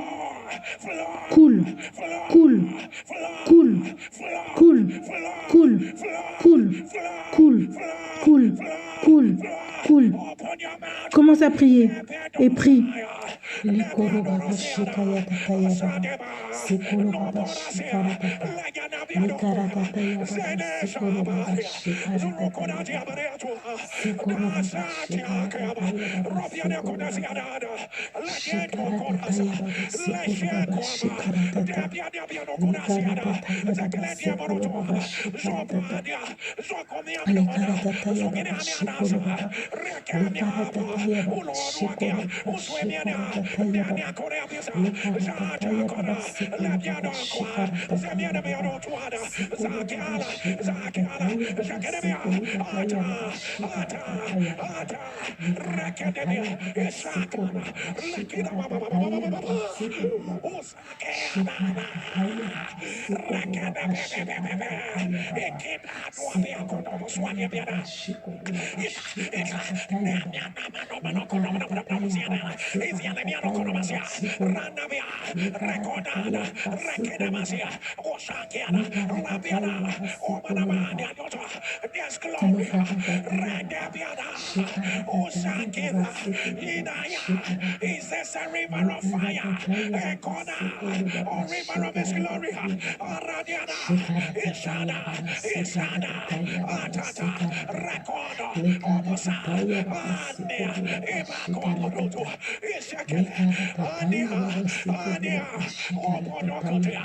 coule, coule, coule, coule, coule, coule, coule, coule, coule, coule. Commence à prier et prie. Is this a river of fire? A river of his glory. Radiana, Ishada, Ishada, Atata, Rakodo, Omosa, Ania, Ibakomorutu, Ishakele, Ania, Ania, Omonokotia,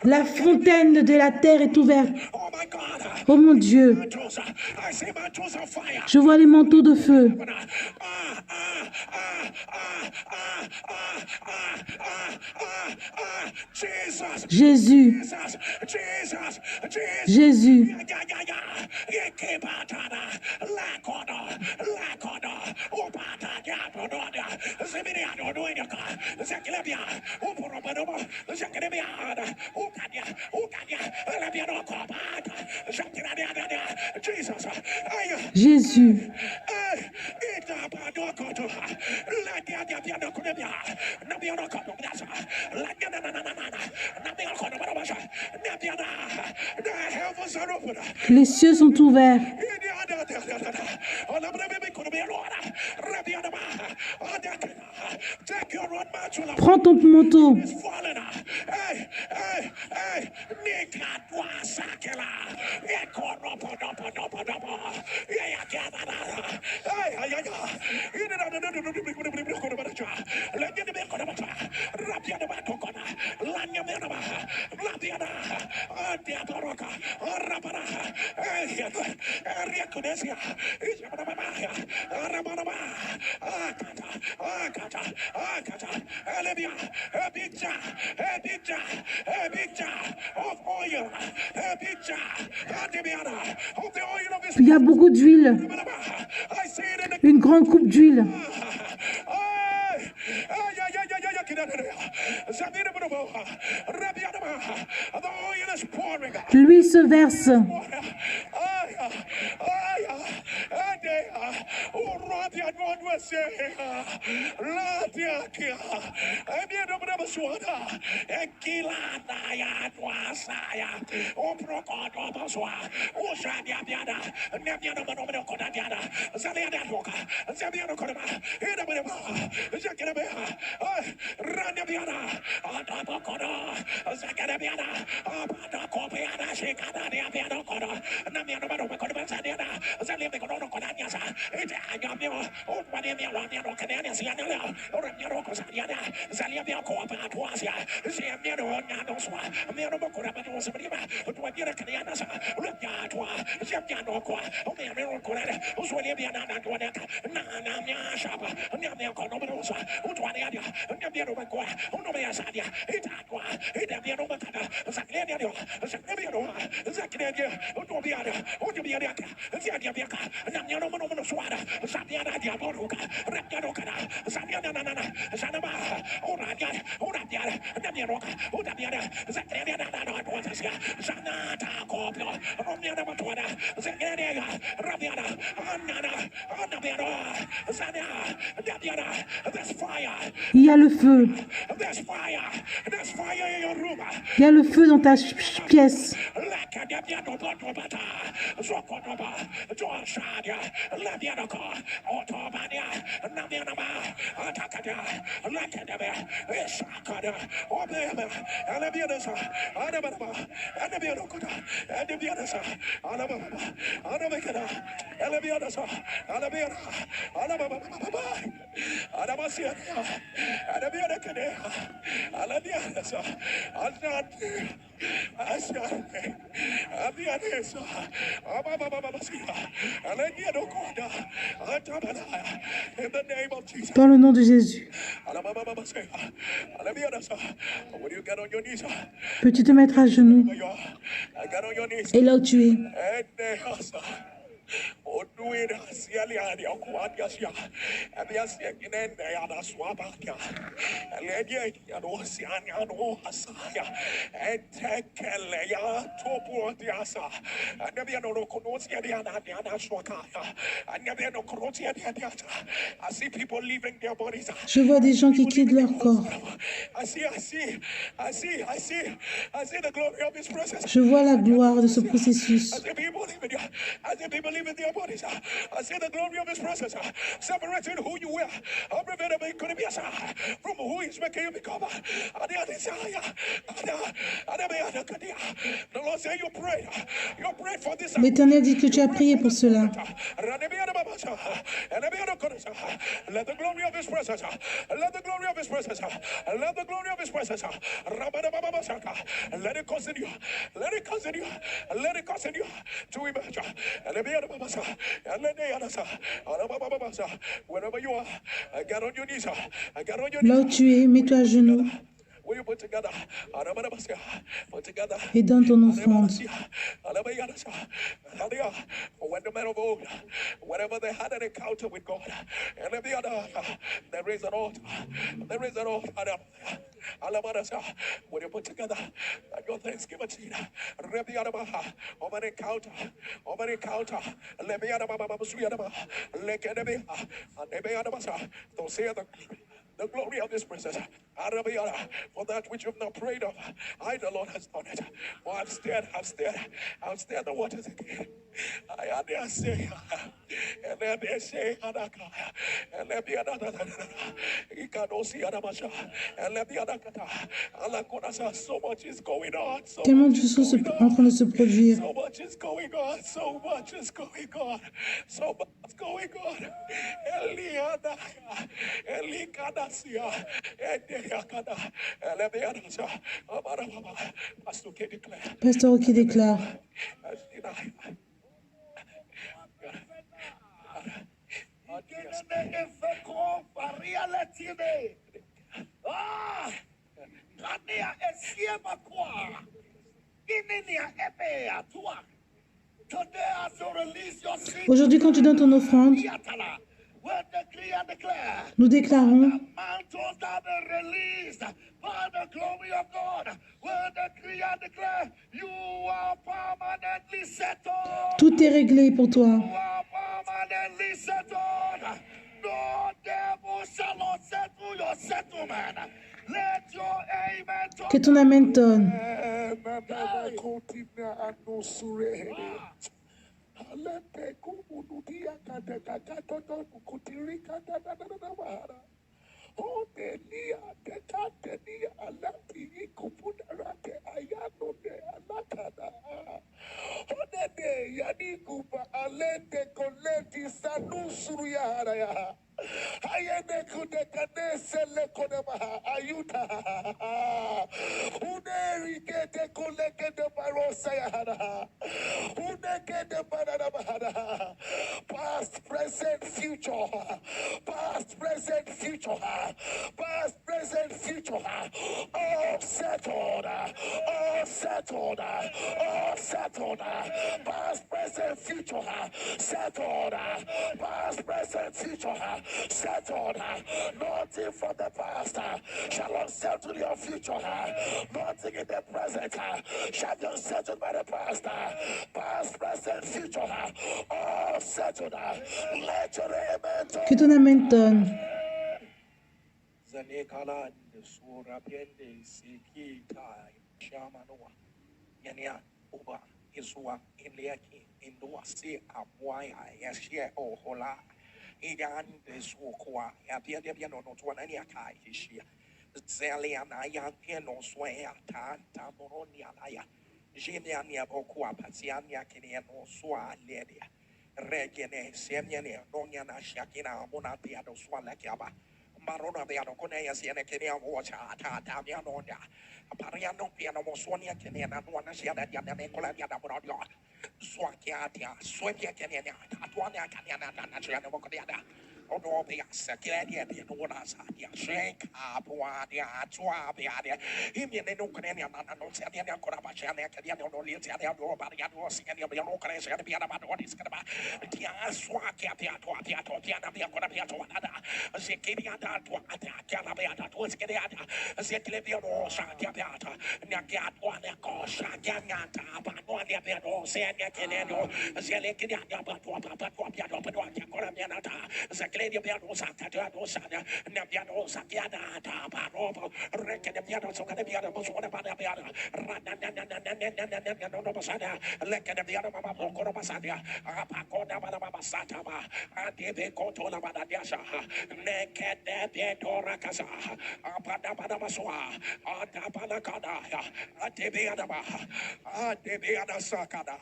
La fontaine de la terre est ouverte. Oh mon Dieu, je vois les manteaux de feu. Jésus, Jésus, Jésus, les cieux sont ouverts. Prends ton manteau. Il y a beaucoup d'huile. Une grande coupe d'huile. L'huile se verse. Il y a le feu. Il y a le feu dans ta pièce. Dans le nom de Jésus. Peux-tu te mettre à genoux? Et là où tu es. Je vois des gens qui quittent leur corps. Je vois la gloire de ce processus. believe in you. As if they believe in their bodies. I see the glory of his presence. Separating who you were. From who he's making you become. The Lord said you prayed. You prayed for this. L'Éternel dit que tu as prié pour cela. Let the glory of his presence. Let the glory of his presence. Let the glory of his presence. Let it cause in you. Let it cause in you. Let it cause in you to imagine. Wherever you are, get on your knees. Get on your Là où knees. tu es, mets-toi à genoux Will you put together? Put together. et donne ton offrande. When the men of old, whenever they had an encounter with God, and every other, there is an altar. There is an altar. When you put together your Thanksgiving seed, of an encounter, don't say the glory of this presence. For that which you've not prayed of, I, the Lord, has done it. For I've stared the waters again. I dare say, and then they say, and let me another. He can see Adamasha, and let me another. So much is going on. Tellement de choses sont en train de se produire. So much is going on. So much is going on. So much is going on. Eliana, Elikadasia, Eliakada, Elebianasa, Pastor K declare. Pasteur qui déclare. Aujourd'hui, quand tu donnes ton offrande, nous déclarons tout est réglé pour toi. Que ton amen tonne. Past, present, future. Past, present, future. Past, present, future. All settled. All settled. All settled. Past, present, future. Settled. Past, present, future. Settled. Nothing from the past shall unsettle your future. Nothing in the present shall be unsettled by the past. Past, present, future. All settled. Let your amen tonne. Que ton amen tonne. Zanekala the Sura Pende Sikita Shamanoa Yania Uba Isua Iliaki Indua Si Abwaya Yashia O Hola Igan the Sukwa Yapia Piano Tuananiaka Hishia Zeliana Yankeno Swaya Tanta Moronia Laya Jimiania Bokua Pasiania Kiniano Swa Ledia Regene Semiania Noniana Shakina Monatia do Swalakiaba Marona Viano Conea Siena Kenia Wacha Tata Vianonia Pariano Piano Mosonia Kenia Nuana Siana Yana Nicola Yana Brodio Swakiatia Swipia Kenia Tatuania Kaniana Nachiana Mokodiana Odobia Sakiadia Nuana Sadia Shake Apuadia Tuabiadia Imian Nucania Nano Sadia Corabachana Kadiano Litia Bariano Sania Biano Crescia Piana Badodis Canaba Tia Swakia Tuatia Totiana Biacorabia Tuanada Zikidia Tuatia Beata Tuskediata Zikliviano Shatiata Nagat Wanako Shagangata Panonia Piano Sania Keneno Zelikidia Patua Patua Piano Patua Coramianata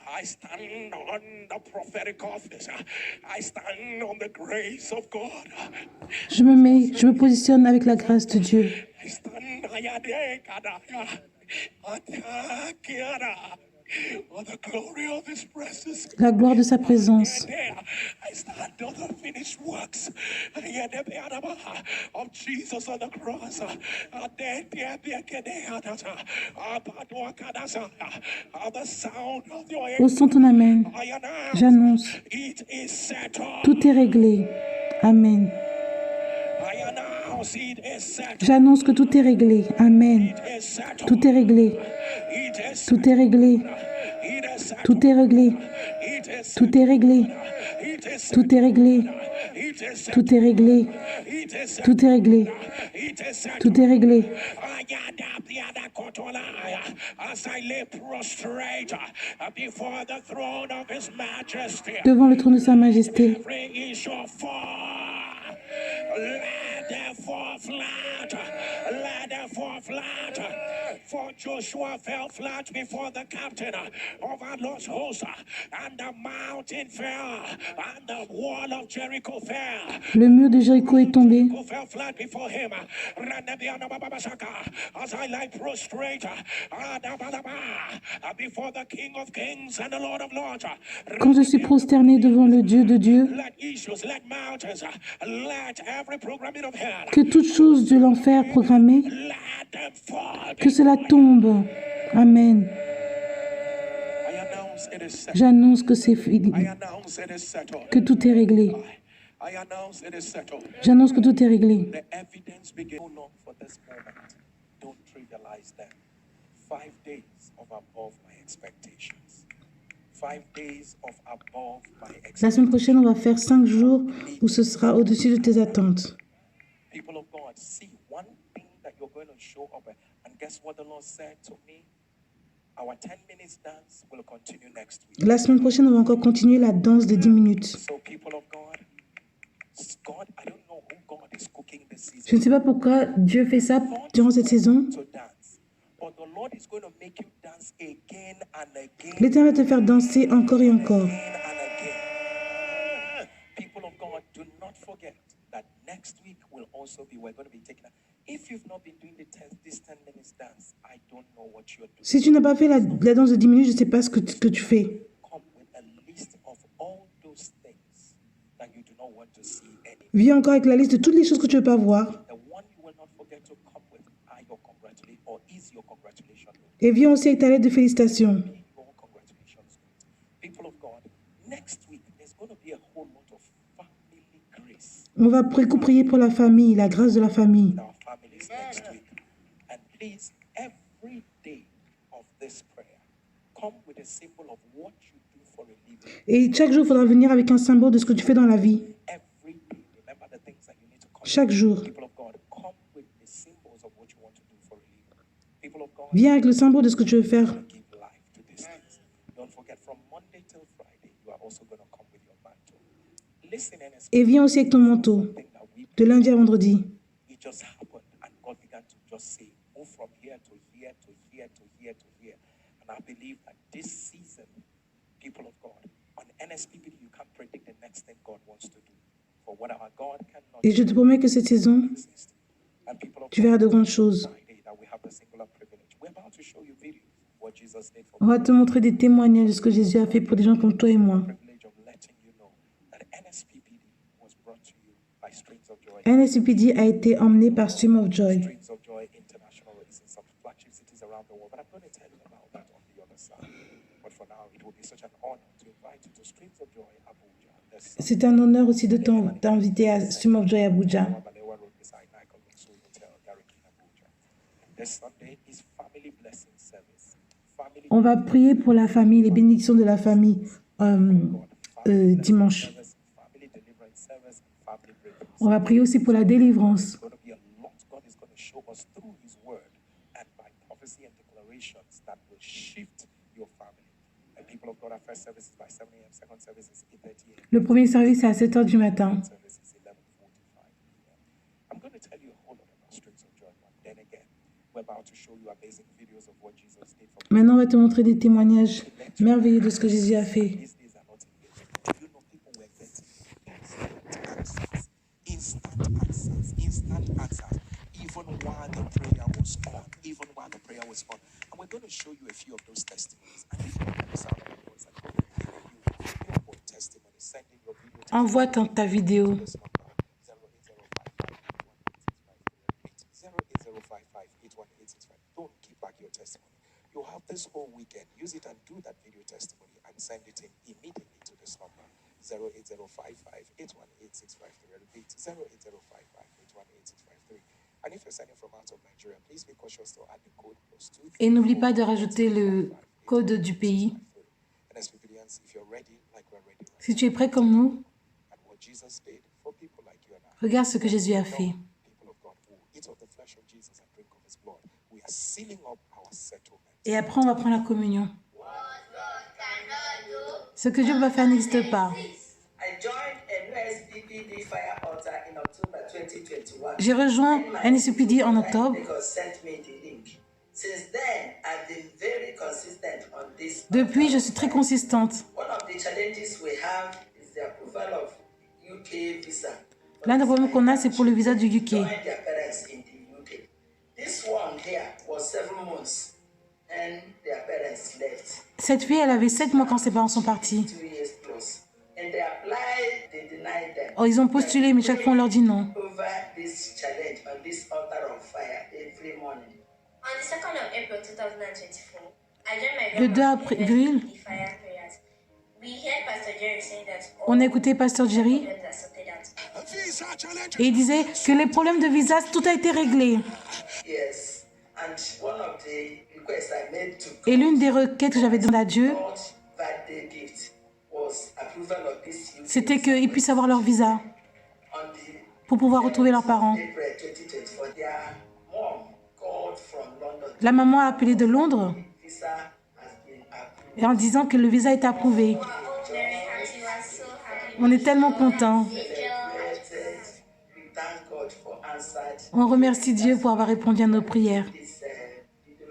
I stand on the prophetic office. I stand on the grace of God. Je me positionne avec la grâce de Dieu. I stand on the glory of His presence. La gloire de sa présence. I stand on the finished works of Jesus on the cross. The sound of your Au son ton amen. J'annonce. Tout est réglé. Amen. J'annonce que tout est réglé. Amen. Tout est réglé. Tout est réglé. Tout est réglé. Tout est réglé. Tout est réglé. Tout est réglé. Tout est réglé. Tout est réglé. Devant le trône de sa majesté. Let them fall flat. Let them fall flat. For Joshua fell flat before the captain of our Lord's host, and the mountain fell, and the wall of Jericho fell. Le mur de Jéricho est tombé. Fell flat before him. As I lie prostrate before the King of Kings and the Lord of Lords. Quand je suis prosterné devant le Dieu de Dieu, Let issues, let mountains, let every programming of hell, que toute chose de l'enfer programmée, let them fall. que cela tombe. Amen. I announce it is settled. J'annonce que c'est fini, I announce it is settled. que tout est réglé. I announce it is settled. J'annonce que tout est réglé. The evidence begins. So long for this moment. Don't trivialize them. 5 days of above my expectations. 5 days of above my La expectations. semaine prochaine, on va faire 5 jours où ce sera au-dessus de tes attentes. People of God, see one thing that you're going to show up. And guess what the Lord said to me? Our 10 minutes dance will continue next week. La semaine prochaine, on va encore continuer la danse de 10 minutes. So people of God, I don't know who God is cooking this season Je ne sais pas pourquoi Dieu fait ça durant cette saison. to dance. But the Lord is going to make you dance again and again. L'Éternel va te faire danser encore et encore. Again and again. People of God, do not forget that next week will also be, we're going to be taking a, if you've not been doing this 10 minutes dance, I don't know what you're doing. Si tu n'as pas fait la danse de 10 minutes, je ne sais pas ce que tu fais. Come with a list of all those things that you do not want to see anymore. Viens encore avec la liste de toutes les choses que tu ne veux pas voir. The one you will not forget to come with are your congratulations, or is your congratulations. Et viens aussi avec ta lettre de félicitations. Your congratulations. People of God, next week there's going to be a whole lot of family grace On va prier pour la famille, la grâce de la famille. in our families next week. And please, every day of this prayer, come with a symbol of what you do for a living. Et chaque jour, il faudra venir avec un symbole de ce que tu fais dans la vie. Every day, remember the things that you need to come. Chaque jour. People of God, come with the symbols of what you want to do for a living. People of God, Viens avec le symbole de ce que tu veux faire. give life to these things. Don't forget, from Monday till Friday, you are also going to come with your mantle. Listen, and Et viens aussi avec ton manteau. thing that we De lundi à vendredi. it just happened, and God began to just say, move from here to here to here to here to here. And I believe that this season, people of God, on NSPPD, you can't predict the next thing God wants to do. For what our God cannot Et je te promets que cette saison, exist. And people of tu God, verras de grandes choses. Friday, that we have the singular privilege. We're about to show you videos what Jesus did for On va te montrer des témoignages de ce que Jésus a fait pour des gens comme toi et moi. privilege of letting you know that NSPPD was brought to you by Streams of Joy. NSPPD a été emmené par Stream of Joy. Streams of Joy International is in some flagship cities around the world, but I'm going to tell you about that on the other side. But for now, it will be such an honor to invite you to Streams of Joy Abuja. C'est un honneur aussi de t'inviter à Stream of Joy Abuja. Balewa Road beside Nicol Sul Hotel, Garrick in Abuja. This Sunday is Family Blessing Service. Family On va prier pour la famille, les bénédictions de la famille dimanche. service, Family Deliverance Service, and Family Breakthrough On va prier aussi pour la délivrance. There's going to be a lot God is going to show us through His Word and by prophecy and declarations that will shift your family. And people of God, our first service is by 7 a.m., second service is 8:30 a.m., Le premier service est à 7 h du matin. third service is 11:45 p.m. I'm going to tell you a whole lot about Streams of Joy, but then again, we're about to show you amazing videos of what Jesus did for Maintenant, on va te montrer des témoignages merveilleux de ce que Jésus a fait. These days are not in vain. You know, people were getting instant answers, even while the prayer was on. And we're going to show you a few of those testimonies. And if you want to sound of the voice and God will give you your own testimony, send in your video to Envoie ta vidéo. this number 08055-81865. Don't keep back your testimony. You have this whole weekend. Use it and do that video testimony and send it in immediately to this number 08055-81865. Repeat 08055-81865. And if you're sending from out of Nigeria, please be cautious to add the code +2. Et n'oublie pas de rajouter le code du pays. And as Philippians, if you're ready, like we're ready, Si tu es prêt comme nous, and what Jesus did for people like you and I, regarde ce que Jésus a fait. people of God who eat of the flesh of Jesus and drink of His blood, we are sealing up our settlement. Et après, on va prendre la communion. Ce que Dieu va faire n'existe pas. I joined a NSPPD fire altar in October 2021. J'ai rejoint NSPPD en octobre. God sent me the link. Since then, I've been very consistent on this. Depuis, je suis très consistante. One of the challenges we have is the approval of UK visa. L'un des problèmes qu'on a, c'est pour le visa du UK. Join their parents in the UK. This one here was 7 months, and their parents left. Cette fille, elle avait 7 mois quand ses parents sont partis. 2 years plus. And they applied, they denied them. Oh, ils ont postulé, mais chaque fois, on leur dit non. Over this challenge on this altar of fire every morning. On the 2nd of April 2024, I joined my Le 2 grandma in avril, the fire prayers. We heard Pastor Jerry saying that all on a écouté Pasteur Jerry problems are sorted out. A visa challenge. et il disait que les problèmes de visa, tout a été réglé. Yes, and one of the requests I made to Et l'une des requêtes que j'avais demandé à Dieu, God's birthday gift was approval of this UK c'était qu'ils puissent avoir leur visa on the pour pouvoir retrouver leurs parents. April 2024. Their mom called from London. La maman a appelé de Londres Visa has been approved. et en disant que le visa est approuvé. We were all very happy. We were so happy. On est tellement contents. We thank God for answered On remercie Dieu pour avoir répondu à nos prières. this video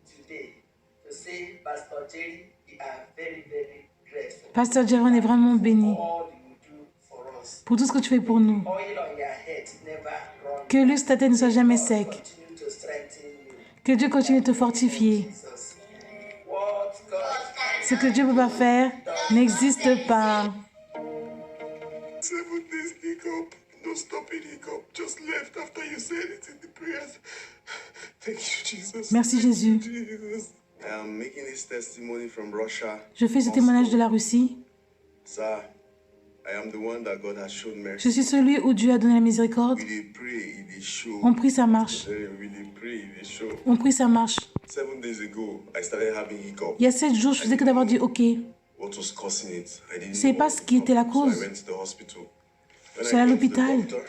today to say, Pastor Jerry, we are very, very grateful. Pasteur Jerry, on est vraiment béni All you do for us. pour tout ce que tu fais pour nous. Oil on your head never run. Que l'huile sur ta tête ne soit jamais sec. Continue to strengthen you. Que Dieu continue de te fortifier. Jesus. What God Ce que Dieu ne peut pas faire n'existe pas. 7 days hiccup, no stopping hiccup, just left after you said it in the prayers. Thank you, Jesus. Merci Jésus. Jesus. I am making this testimony from Russia. Je fais ce témoignage de la Russie. Sir, I am the one that God has shown Je mercy. suis celui où Dieu a donné la miséricorde. We dey pray, it dey show. On prie, ça marche. We dey pray, it dey show. On prie, ça marche. 7 days ago, I started having hiccup. Il y a 7 jours, je faisais que d'avoir dit OK. What was causing it? I didn't Je sais know pas what ce was qui était la happening, cause. So I went to the hospital. When Je suis allée à I went to the l'hôpital.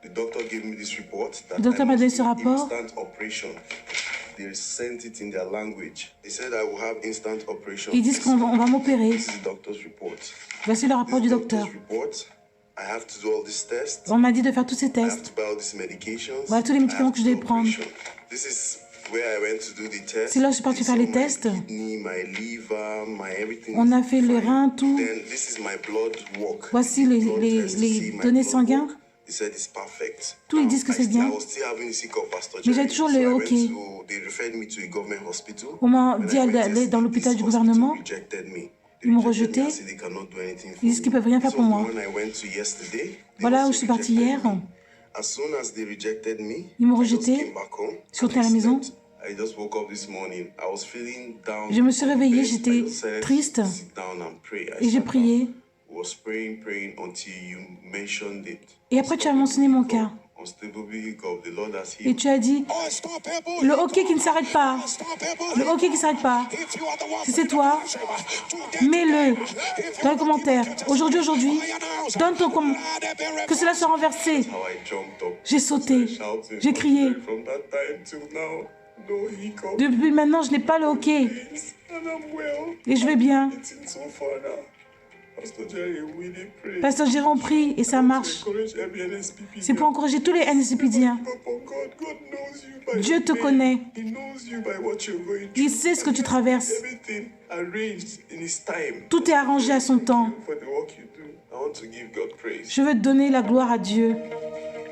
the doctor gave me this report that Le docteur I m'a donné must ce do rapport. instant operation. They sent it in their language. They said I will have instant operation. Ils disent qu'on va m'opérer. This is the doctor's report. Voici le rapport du docteur. Report. I have to do all these tests. On m'a dit de faire tous ces I have tests. to buy all these medications. Voilà tous les médicaments I have que je devais to do prendre. operation. This is where I went to do the test. C'est là que je suis partie faire les tests. My kidney, my liver, my everything. On a is fait le fine. rein, tout. Then this is my blood work. Voici The les- blood les- test, les see my données blood sanguines. work. They said it's perfect. Tous, ils Now, disent que I c'est still- bien. I was still having this hiccup, Pastor Mais j'ai Jerry. toujours So le I went OK. They referred me to a government hospital. On m'a When dit I went d'aller yesterday, dans l'hôpital this du hospital gouvernement. rejected me. They Ils m'ont rejected me rejeté. and said they cannot do anything for Ils disent qu'ils me. peuvent rien faire This pour was moi. the one I went to yesterday. They Voilà où also je suis partie rejected hier. me. As soon as they rejected me, Ils m'ont I just rejeté. came back home. Je suis rentrée and à la I maison. slept. I just woke up this morning. I was feeling down. Je me suis on the réveillée, bed. j'étais I just said, triste. sit down and pray. I Et j'ai sat prié. down. was praying until you mentioned it. Et après, tu as mentionné mon cas. Unstable vehicle, the Lord has Et healed. tu as dit, le hockey qui ne s'arrête pas. Le hockey qui ne s'arrête pas. Si c'est toi, mets-le dans les commentaires. Aujourd'hui, donne ton commentaire. Que cela soit renversé. How I jumped up, J'ai sauté. shouting, J'ai crié. from that time till now, no hiccup. Depuis maintenant, je n'ai pas le hockey. And I'm well. Et je vais bien. Eating so far now. Pastor Jerry, we did pray. Pasteur Jérôme prie et ça marche. Encourage every NSPP. C'est pour encourager tous les NSPDiens. God knows you by Dieu te name. connaît. He knows you by what you're going through. Il sait ce que tu traverses. Everything arranged in His time. Tout est arrangé à son temps. For the work you do, I want to give God praise. Je veux te donner la gloire à Dieu.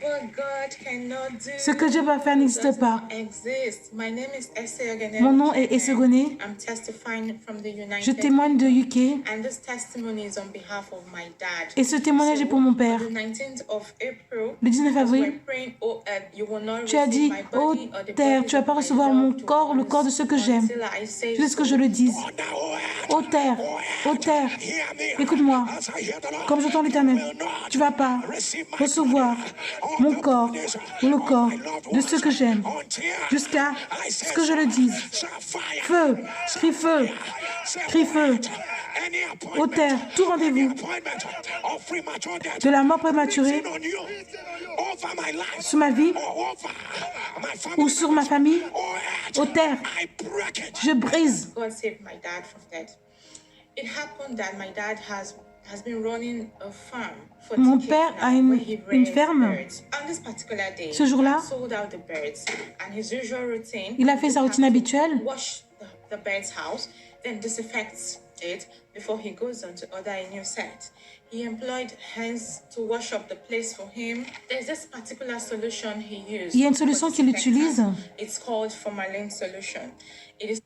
What God cannot do Ce que Dieu va faire n'existe pas. exist. My name is Esther Ogene. Mon nom est Esegone. I'm testifying from the United Je témoigne de UK. and this testimony is on behalf of my dad. Et ce témoignage est pour mon père. The 19th of April, Le 19 as we're avril, praying, oh, you will not tu as receive dit, my ô body or the terre, body tu vas of pas my recevoir mon loved corps, le ones corps de ceux que j'aime. until I say Jusqu'à ce que so. je le dise. Ô terre, écoute-moi. Comme j'entends l'Éternel, tu vas pas recevoir mon corps ou le corps de ceux que j'aime jusqu'à ce que je le dise. Feu, crie feu, crie feu. Ô terre, tout rendez-vous de la mort prématurée sur ma vie ou sur ma famille, ô terre, je brise. God saved my dad from death. It happened that my dad has been running a farm for Mon decades père now, a where une he raised ferme. birds. On this particular day, Ce jour-là, he sold out the birds, and his usual routine, il a fait sa routine habituelle. wash the bird's house, then disinfects it before he goes on to order a new set. He employed hands to wash up the place for him. There's this particular solution he used. Il y a une for solution qu'il utilise. disinfectant. It's called formalin solution. It is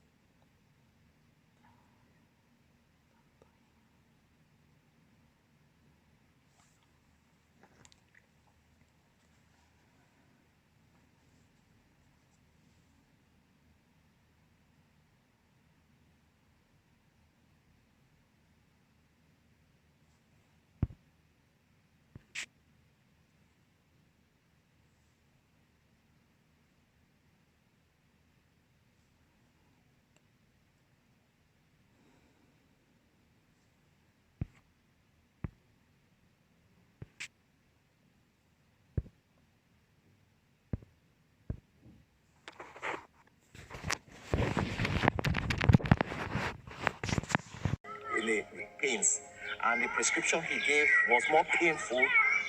in the pains, and the prescription he gave was more painful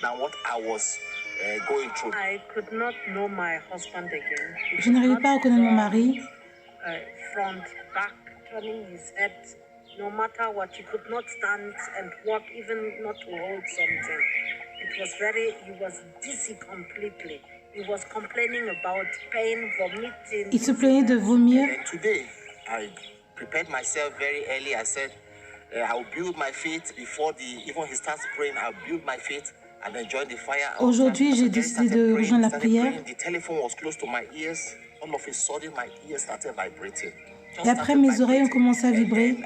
than what I was going through. I could not know my husband again. He Je n'arrivais could pas à not reconnaître mon turn, mari. Front, back, turning his head, no matter what. He could not stand and walk, even not to hold something. It was he was dizzy completely. He was complaining about pain, vomiting. Il se plaignait de vomir. And today, I prepared myself very early. I said, I'll build my faith before even he starts praying. I'll build my faith and then join the fire. Aujourd'hui, j'ai décidé de rejoindre la prière. The telephone was close to my ears. All of a sudden, my ears started vibrating. Et après, mes oreilles ont commencé à vibrer.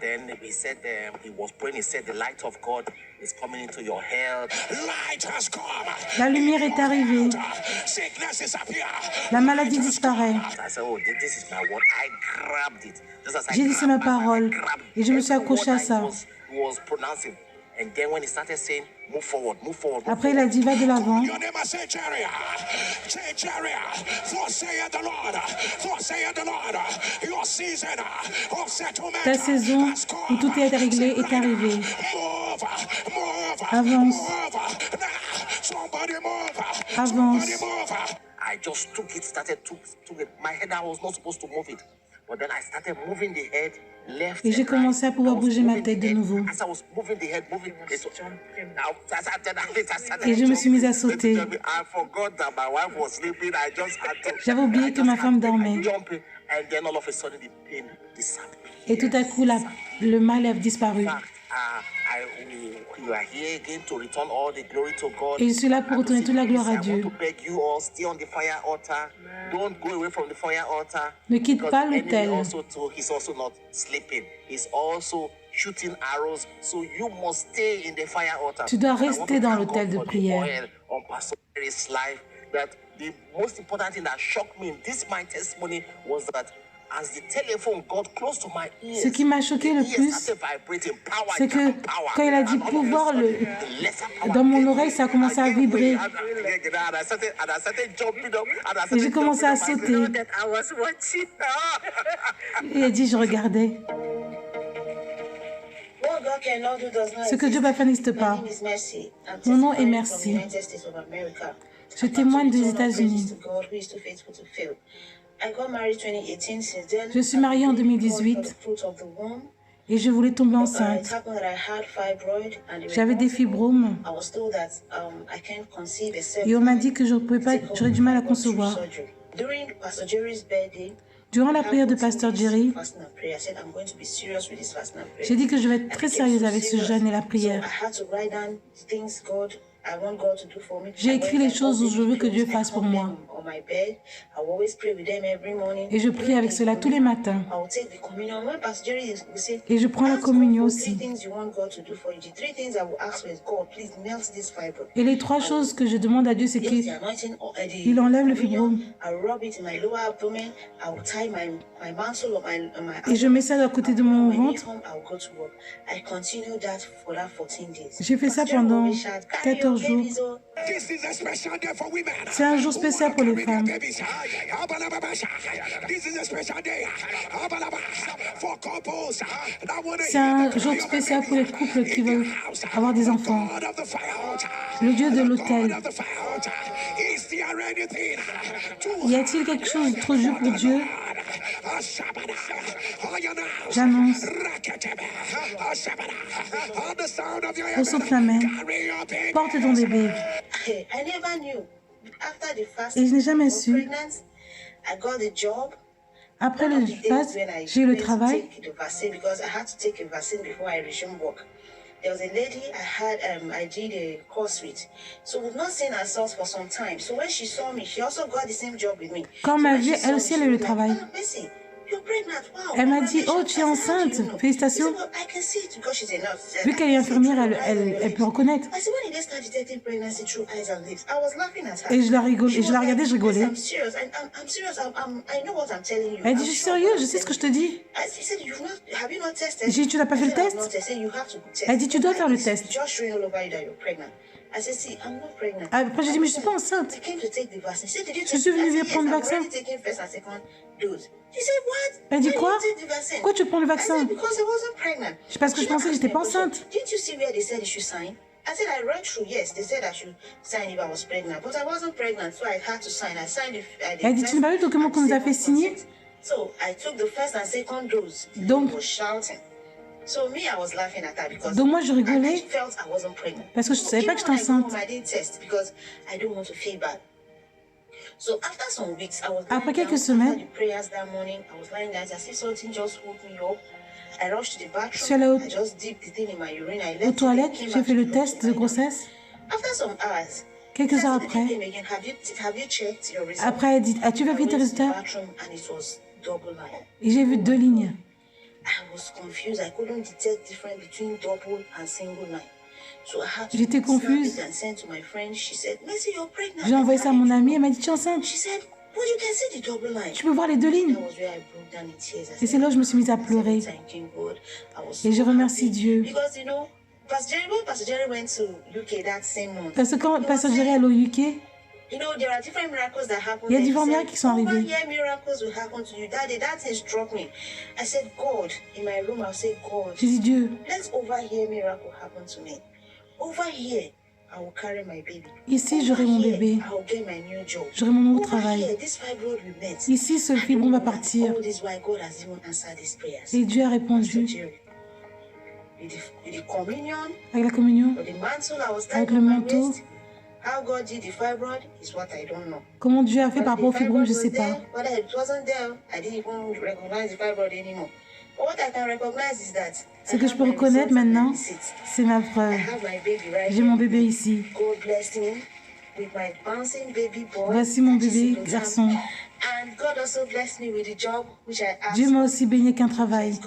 Then he said, he was praying. He said, the light of God is coming into your head. Light has come. La lumière est arrivée. Sickness is appear. La maladie disparaît. I said, oh, this is my word. I grabbed it. Just as I J'ai dit, c'est ma parole. Et je me suis accroché à ça. He was pronouncing. And then when he started saying, move forward, move forward. Après, il a dit, va de l'avant. Your name is Sageria. For saith the Lord. For saith the Lord. Your season of settlement Ta saison has come. où tout est réglé est arrivée. Move. Avance. Somebody move. Avance. Somebody move. I just took it, took it. My head, I was not supposed to move it. But then I started moving the head left. Et j'ai commencé à pouvoir bouger ma tête de nouveau. As I was moving the head, Et je me suis mise à sauter. I forgot that my wife was sleeping. I just had to. J'avais oublié que ma femme dormait. Jumping, and then all of a sudden the pain disappeared. Et tout à coup, le mal a disparu. We are here again to return all the glory to God. Et je suis là pour retourner toute la gloire à Dieu. I want to beg you all, stay on the fire altar. Don't go away from the fire altar. Ne quitte pas Because the enemy l'autel. also too, he's also not sleeping. He's also shooting arrows. So you must stay in the fire altar. Tu dois I want rester to dans thank l'autel God de for the prière. oil on Pastor Jerry's life. That the most important thing that shocked me in this my testimony was that as the telephone got close to my ears, Ce qui m'a choqué le plus, c'est que quand il a dit pouvoir, dans mon oreille, ça a commencé à vibrer. Et j'ai commencé à sauter. Il a dit, je regardais. Ce que Dieu va faire n'existe pas. Mon nom est Merci. Je témoigne des États-Unis. Je suis mariée en 2018 et je voulais tomber enceinte. J'avais des fibromes et on m'a dit que je pouvais pas, j'aurais du mal à concevoir. Durant la prière de Pasteur Jerry, j'ai dit que je vais être très sérieuse avec ce jeûne et la prière. J'ai écrit les choses où je veux que Dieu fasse pour moi. Et je prie avec cela tous les matins. Et je prends la communion aussi. Et les 3 choses que je demande à Dieu, c'est qu'il enlève le fibrome. Et je mets ça à côté de mon ventre. J'ai fait ça pendant 14 jours. C'est un jour spécial pour les femmes. C'est un jour spécial pour les couples qui veulent avoir des enfants. Le Dieu de l'autel. Y a-t-il quelque chose de trop dur pour Dieu? J'annonce. Au son de la main, porte ton bébé. Et je n'ai jamais su. Après le phase, j'ai eu le travail. There was a lady I did a course with. So we've not seen ourselves for some time. So when she saw me, she also got the same job with me. Quand ma vie, elle aussi, elle a eu le travail. Elle m'a dit, oh, tu es enceinte, félicitations. Vu qu'elle est infirmière, elle peut reconnaître. Et je la regardais, je rigolais. Elle dit, je suis sérieuse, je sais ce que je te dis. J'ai dit, tu n'as pas fait le test? Elle dit, tu dois faire le test. Après, j'ai dit, mais je ne suis pas enceinte. Je suis venue prendre le vaccin. Elle dit, quoi? Pourquoi tu prends le vaccin? C'est parce que je pensais que je n'étais pas enceinte. I said, I read through, yes, they said I should sign if I was pregnant, but I wasn't pregnant, so I had to sign. I signed it. Elle dit, tu n'as pas vu le document qu'on nous a fait signer? So I took the first and second dose. Donc, so me, I was laughing at her because donc moi, je rigolais parce que je ne savais pas que j'étais enceinte. So after some weeks, I was après quelques semaines, je suis allée aux toilettes, j'ai fait le test de grossesse. Quelques heures après, elle dit, as-tu vérifié tes résultats? Et j'ai vu 2 lignes. J'étais confuse. J'ai envoyé ça à mon amie, elle m'a dit, tu es enceinte? Tu peux voir les 2 lignes. Et c'est là où je me suis mise à pleurer. Et je remercie Dieu. Parce que quand Pasteur Jerry allait au UK, il y a différents miracles qui sont arrivés. J'ai dit, Dieu, ici, j'aurai mon bébé. J'aurai mon nouveau travail. Ici, ce fibrome va partir. Et Dieu a répondu. Avec la communion, avec le manteau. Comment Dieu a fait par rapport au fibrome, je ne sais pas. Ce que je peux reconnaître maintenant, c'est ma preuve. J'ai mon bébé ici. Voici mon bébé garçon. Dieu m'a aussi béni qu'un travail.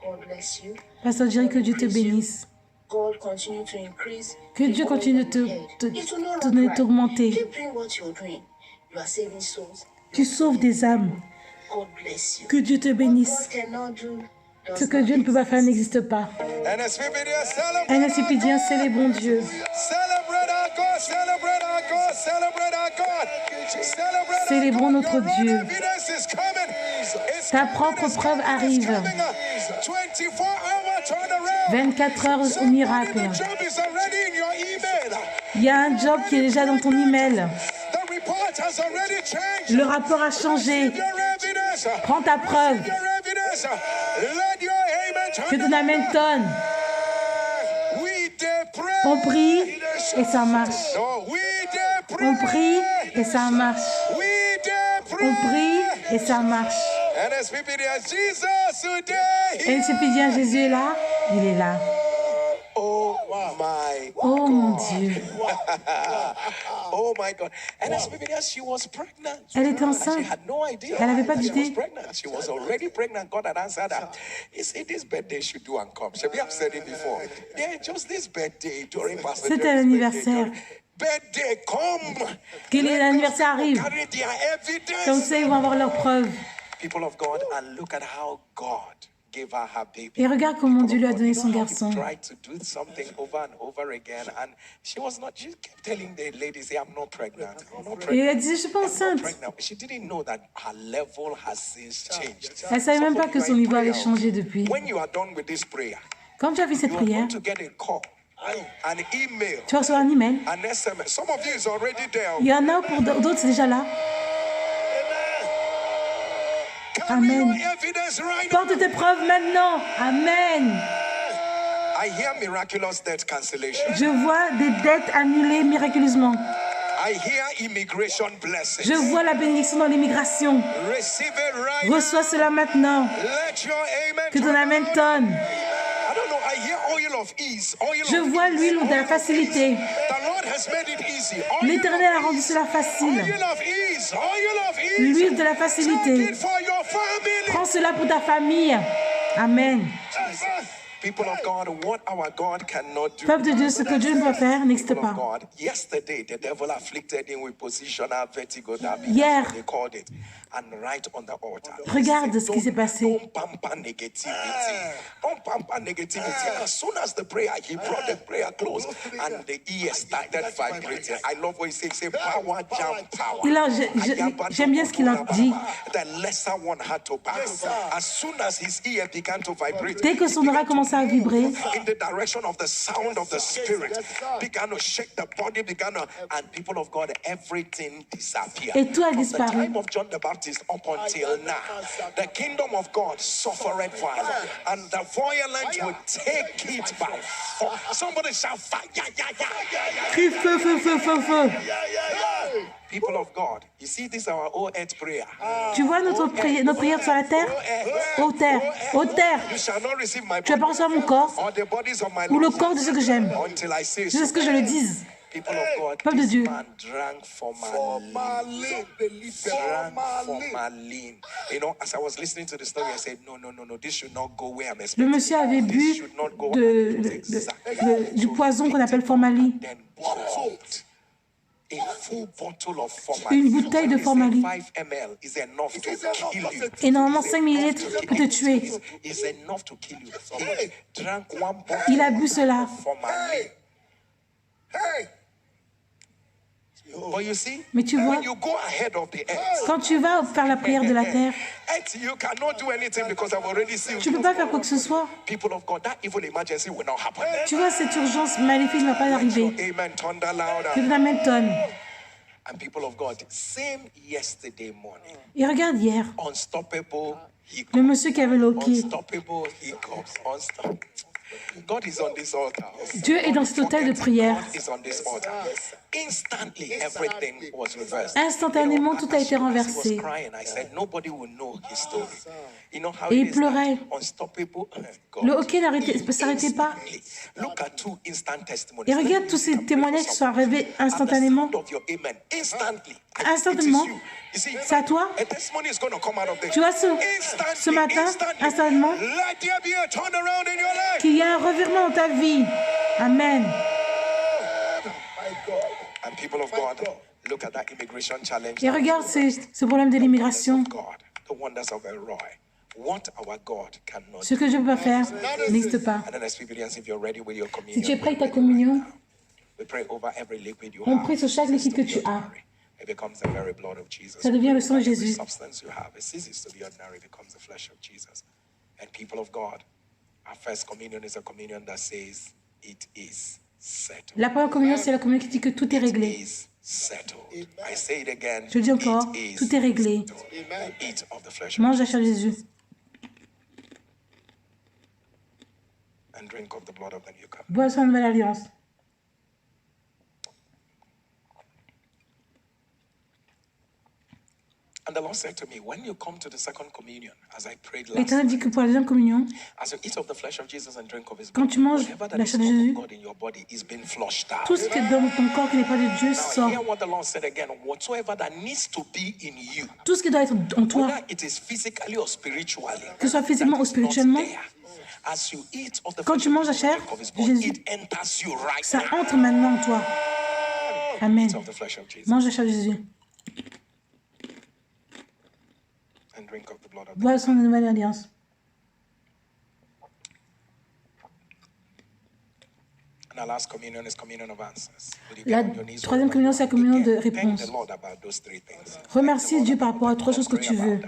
God bless you. Pasteur Jerry, que Dieu te bénisse. God continue to increase. Que Dieu continue de t'augmenter. Keep doing what you're doing. You are saving souls. Tu sauves des âmes. God bless you. Que Dieu te bénisse. God cannot do. Ce que Dieu ne peut pas faire n'existe pas. NSPPDien, célébrons Dieu. Célébrons notre Dieu. Ta propre preuve arrive. 24 heures au miracle. Il y a un job qui est déjà dans ton email. Le rapport a changé. Prends ta preuve. Que ton amen tonne. On prie et ça marche. On prie et ça marche. On prie et ça marche. NSPPDien, Jésus est là. Il est là. Oh mon Dieu. Oh my God. And as she was pregnant. Elle était enceinte. She had no idea. Elle n'avait pas that she was d'idée. pregnant. She was already pregnant. God had answered her. He said this birthday should do and come. She have said it before. Yeah, just this birthday during Pastor C'était Jerry's l'anniversaire. birthday, come. Que l'anniversaire arrive. Carry their evidence. Comme ça, ils vont avoir leurs preuves. People of God, and look at how God gave her her baby. Et regarde comment Dieu lui a donné son garçon. Tried to do something over and over again, and she was not. She kept telling the ladies, "Hey, I'm not pregnant. I'm not pregnant." Et elle disait, je suis pas enceinte. She didn't know that her level has since changed. Elle savait même pas que son niveau avait changé depuis. When you are done with this prayer, Quand tu as fait cette you are prière, going to get a call, an email, tu vas recevoir un email. an SMS. Some of you is already there. Il y en a pour d'autres, c'est déjà là. Carry your Amen. evidence right Porte tes preuves maintenant. Amen. I hear miraculous debt cancellation. Je vois des dettes annulées miraculeusement. I hear immigration blessings. Je vois la bénédiction dans l'immigration. Receive it right Reçois cela maintenant. now. Let your amen Que ton turn amen around. tonne. I don't know. I hear oil of ease. Oil Je of vois ease, l'huile de oil la of facilité. ease. The Lord has made it easy. Oil L'Éternel a of rendu ease. cela facile. Oil of ease. Oil of ease. L'huile de la Take facilité. it for your family. Prends cela pour ta famille. Amen. People of God, what our God cannot do. Peuple de Dieu, ce que Dieu ne peut faire n'existe People pas. of God, yesterday the devil afflicted him with positional vertigo diabetes. Hier. They called it. And right on the altar. Regarde ce qui s'est passé. Don't pamper negativity. Don't pamper negativity. As soon as the prayer, he brought the prayer close and the ear started vibrating. I love what he says. Say power, jump, power. J'aime bien ce qu'il a dit. The lesser one had to pass. As soon as his ear began to vibrate, Dès que son oreille commençait à vibrer, in the direction of the sound of the spirit, began to shake the body, and people of God, everything disappeared. Et tout a From the disparu. time of John the Baptist up until now, the kingdom of God suffered violence, and the violent will take it by force. Somebody shout fire! crie feu, feu, feu, feu, feu. People of God, you see, this is our old earth prayer. Tu vois notre prière sur la terre? Ô terre, ô terre, You shall not receive my tu vas pas body recevoir mon corps or the bodies of my ou le loved corps de ones ceux que j'aime. until I say Jusqu'à so. ce que je le dise. People of God, Peuple de this Dieu. man drank formalin. Drank formalin. You know, as I was listening to the story, I said, no, this should not go where I'm Le expecting. monsieur avait bu This should not go. And it was exactly du poison qu'on appelle formalin. then bottled. A full bottle of formalin. Une bouteille de He said formalin. 5 ml is enough to kill you. Et normalement 5 millilitres pour te tuer. Is enough to kill you. He drank one bottle Il a bu cela. of formalin. But you see, Mais tu vois, when you go ahead of the earth, quand tu vas faire la prière de la terre, earth, you cannot do anything because I've already sealed tu ne peux pas faire quoi que ce soit. People of God, that evil emergency will not happen. Tu vois, cette urgence maléfique ne va pas arriver. Amen. Thunder louder. Que ton amen tonne. And people of God, same yesterday morning, Et regarde hier, unstoppable le hiccups. monsieur qui avait le hockey. Unstoppable hiccups. God is on this altar. Dieu est dans cet autel de prière. God is on this altar. Instantly, everything was reversed. Instantanément, tout a été renversé. He was crying. I said, nobody will know his story. You know how Et it il is pleurait. that unstoppable. God. Le hockey ne s'arrêtait pas. Look at two instant testimonies. Et regarde tous ces témoignages qui sont arrivés instantanément. At the sound of your amen, instantly. Instantanément, You see, C'est à toi. a testimony is going to come out of this. Tu vois, ce matin, instantanément, Let there be a turnaround in your life. qu'il y a un revirement dans ta vie. Amen. And people of God, look at that immigration challenge. Et regarde ce problème de l'immigration. God, the wonders of Elroy. What our God cannot Ce que je ne peux pas faire n'existe pas. And then experience if you're ready with your communion. Si tu es prêt avec ta communion, We pray over every liquid you on have. prie sur chaque liquide que tu as. It becomes the very blood of Jesus. Ça devient le sang de Every Jésus. substance you have, it ceases to be ordinary, it becomes the flesh of Jesus. And people of God, our first communion is a communion that says it is settled. La première communion, c'est la communion qui dit que tout est It réglé. is settled. I say it again. Je dis encore, it is tout est réglé. settled. Eat of the flesh Mange la chair de Jésus and drink of the blood of the new covenant. bois sa nouvelle alliance. And the Lord said to me, when you come to the second communion, as I prayed last L'Éternel dit night, que pour la deuxième communion, as you eat of the flesh of Jesus and drink of his quand blood, tu manges whatever that la is chair de not Jésus, of God in your body is being flushed out. tout ce qui est dans ton corps qui n'est pas de Dieu Now, sort. hear what the Lord said again. Whatsoever that needs to be in you, Tout ce qui doit être en toi, whether it is physically or spiritually, que ce soit physiquement that ou is not spirituellement, there. As you eat of the quand flesh tu of manges la Jesus and chair drink of his de blood, Jésus, it enters you right ça now. entre maintenant en toi. Amen. Eat of the flesh of Jesus Mange la chair de Jésus. and drink of the blood of the Bois son nouvelle alliance. And our last communion is communion of answers. Will you La get on your knees troisième wherever communion, you c'est la are? communion de Again, thank réponse. the Lord about those three things. Remercie Dieu par rapport à trois choses que tu veux.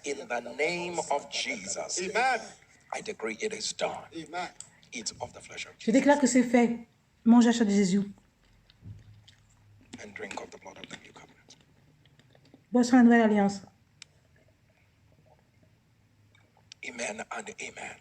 In the name of Jesus, I decree it is done. Eat of the flesh of Je Jesus déclare que c'est fait. Mange la chair de Jésus. and drink of the blood of the new covenant. Bois son nouvelle alliance. Amen and amen.